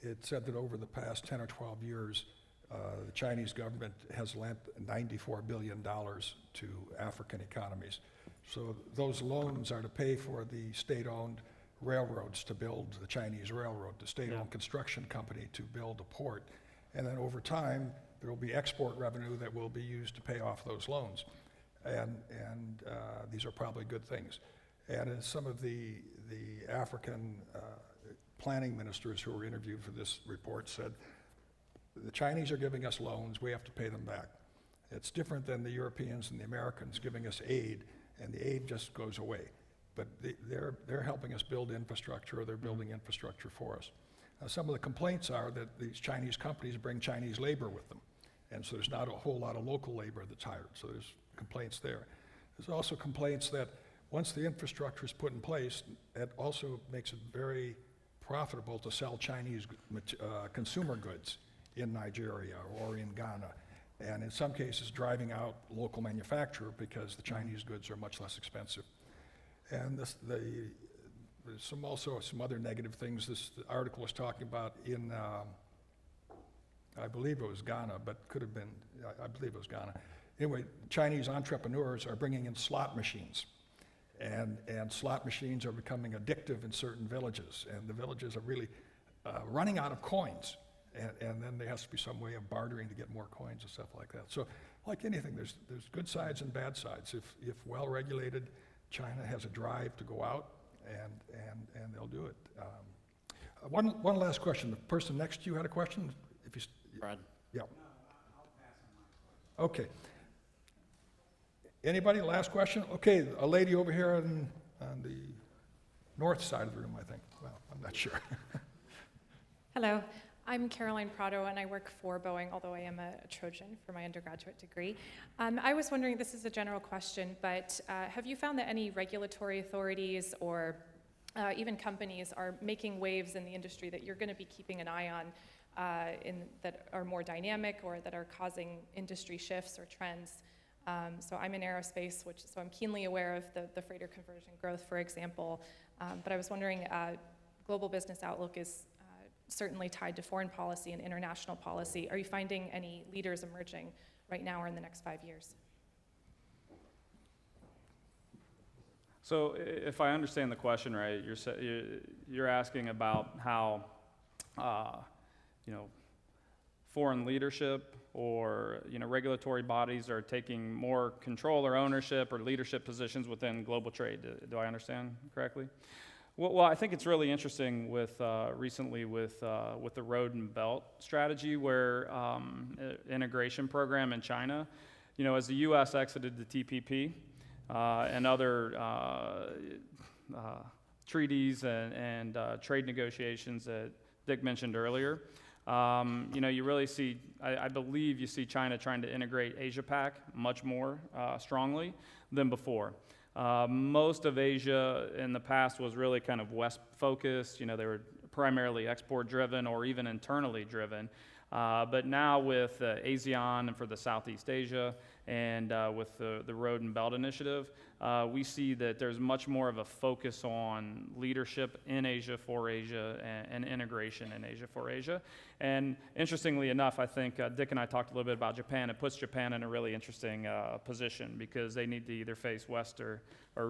it said that over the past 10 or 12 years, the Chinese government has lent $94 billion to African economies. So those loans are to pay for the state-owned railroads to build the Chinese railroad, the state-owned construction company to build a port. And then over time, there will be export revenue that will be used to pay off those loans. And these are probably good things. And as some of the African planning ministers who were interviewed for this report said, the Chinese are giving us loans, we have to pay them back. It's different than the Europeans and the Americans giving us aid, and the aid just goes away. But they're helping us build infrastructure, or they're building infrastructure for us. Some of the complaints are that these Chinese companies bring Chinese labor with them, and so there's not a whole lot of local labor that's hired, so there's complaints there. There's also complaints that once the infrastructure is put in place, it also makes it very profitable to sell Chinese consumer goods in Nigeria or in Ghana, and in some cases driving out local manufacturer because the Chinese goods are much less expensive. And there's some other negative things this article was talking about in, I believe it was Ghana, but could have been, I believe it was Ghana. Anyway, Chinese entrepreneurs are bringing in slot machines, and slot machines are becoming addictive in certain villages, and the villages are really running out of coins, and then there has to be some way of bartering to get more coins and stuff like that. So, like anything, there's good sides and bad sides. If well regulated, China has a drive to go out, and they'll do it. One last question. The person next to you had a question. If you, Brad. Yeah. Okay. Anybody? Last question? Okay, a lady over here on the north side of the room, I think. Well, I'm not sure. Hello, I'm Caroline Prado, and I work for Boeing, although I am a Trojan for my undergraduate degree. I was wondering, this is a general question, but have you found that any regulatory authorities or even companies are making waves in the industry that you're going to be keeping an eye on that are more dynamic or that are causing industry shifts or trends? So I'm in aerospace, so I'm keenly aware of the freighter conversion growth, for example. But I was wondering, global business outlook is certainly tied to foreign policy and international policy. Are you finding any leaders emerging right now or in the next 5 years? So if I understand the question right, you're asking about how, foreign leadership or regulatory bodies are taking more control or ownership or leadership positions within global trade. Do I understand correctly? Well, I think it's really interesting with recently with the Road and Belt strategy, where integration program in China, as the U.S. exited the TPP and other treaties and trade negotiations that Dick mentioned earlier. You really see, I believe you see China trying to integrate Asia-Pac much more strongly than before. Most of Asia in the past was really kind of West-focused. They were primarily export-driven or even internally driven. But now with ASEAN and for the Southeast Asia and with the Road and Belt Initiative, we see that there's much more of a focus on leadership in Asia for Asia and integration in Asia for Asia. And interestingly enough, I think Dick and I talked a little bit about Japan. It puts Japan in a really interesting position because they need to either face West or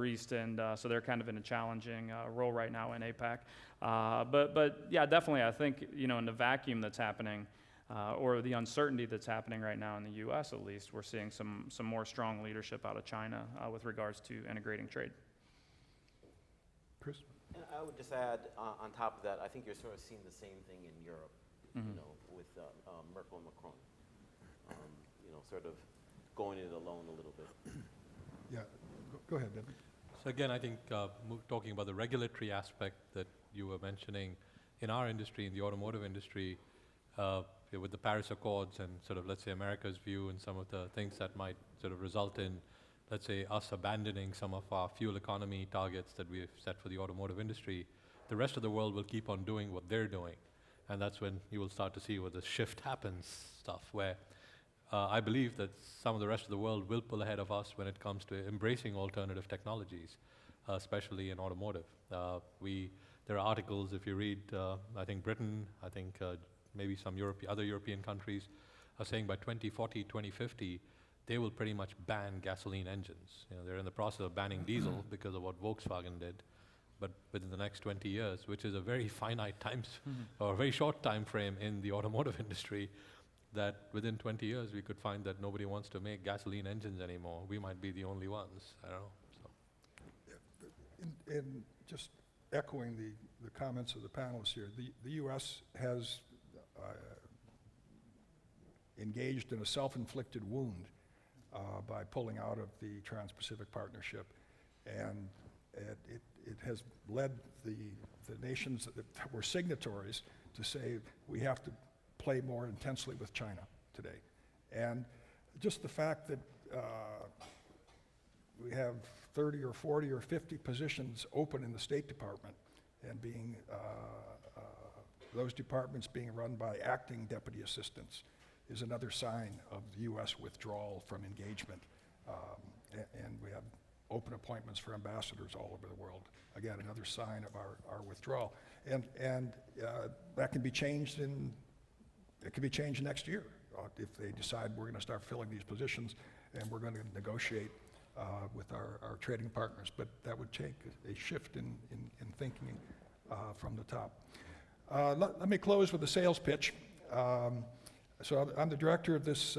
East, and so they're kind of in a challenging role right now in APAC. But yeah, definitely, I think in the vacuum that's happening, or the uncertainty that's happening right now in the U.S. at least, we're seeing some more strong leadership out of China with regards to integrating trade. Chris? And I would just add on top of that, I think you're sort of seeing the same thing in Europe, with Merkel and Macron, sort of going it alone a little bit. Yeah, go ahead, Deven. So again, I think talking about the regulatory aspect that you were mentioning, in our industry, in the automotive industry, with the Paris Accords and sort of, let's say, America's view and some of the things that might sort of result in, let's say, us abandoning some of our fuel economy targets that we've set for the automotive industry, the rest of the world will keep on doing what they're doing. And that's when you will start to see where the shift happens stuff, where I believe that some of the rest of the world will pull ahead of us when it comes to embracing alternative technologies, especially in automotive. There are articles, if you read, I think Britain, I think maybe some other European countries are saying by 2040, 2050, they will pretty much ban gasoline engines. They're in the process of banning diesel because of what Volkswagen did, but within the next 20 years, which is a very finite or a very short time frame in the automotive industry, that within 20 years we could find that nobody wants to make gasoline engines anymore. We might be the only ones. I don't know. So. And just echoing the comments of the panelists here, the U.S. has engaged in a self-inflicted wound by pulling out of the Trans-Pacific Partnership, and it has led the nations that were signatories to say we have to play more intensely with China today. And just the fact that we have 30 or 40 or 50 positions open in the State Department and being those departments being run by acting deputy assistants is another sign of the U.S. withdrawal from engagement. And we have open appointments for ambassadors all over the world. Again, another sign of our withdrawal. And that can be changed it can be changed next year if they decide we're going to start filling these positions and we're going to negotiate with our trading partners. But that would take a shift in thinking from the top. Let me close with a sales pitch. So I'm the director of this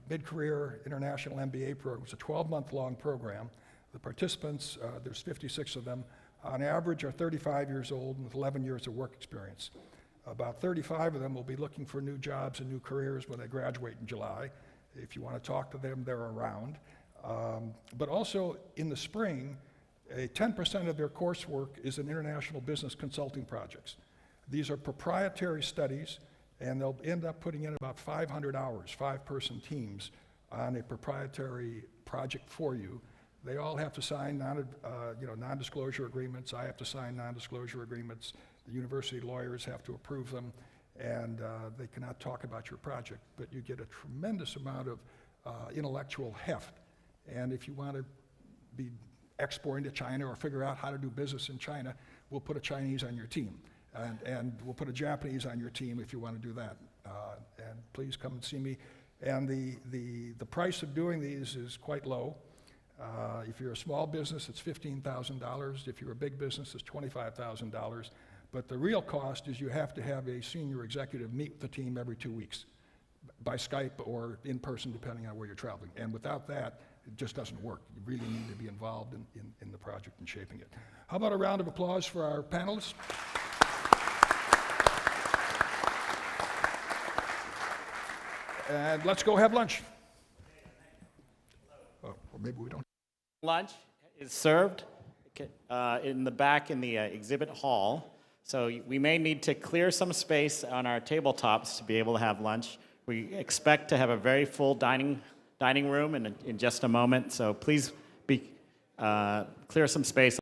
mid-career international MBA program. It's a 12-month-long program. The participants, there's 56 of them, on average are 35 years old and with 11 years of work experience. About 35 of them will be looking for new jobs and new careers when they graduate in July. If you want to talk to them, they're around. But also in the spring, 10% of their coursework is in international business consulting projects. These are proprietary studies, and they'll end up putting in about 500 hours, 5-person teams, on a proprietary project for you. They all have to sign non-disclosure agreements. I have to sign non-disclosure agreements. The university lawyers have to approve them, and they cannot talk about your project. But you get a tremendous amount of intellectual heft. And if you want to be exporting to China or figure out how to do business in China, we'll put a Chinese on your team. And we'll put a Japanese on your team if you want to do that. And please come and see me. And the price of doing these is quite low. If you're a small business, it's $15,000. If you're a big business, it's $25,000. But the real cost is you have to have a senior executive meet with the team every 2 weeks by Skype or in person, depending on where you're traveling. And without that, it just doesn't work. You really need to be involved in the project and shaping it. How about a round of applause for our panelists? And let's go have lunch. Oh, or maybe we don't. Lunch is served in the back in the exhibit hall. So we may need to clear some space on our tabletops to be able to have lunch. We expect to have a very full dining room in just a moment. So please clear some space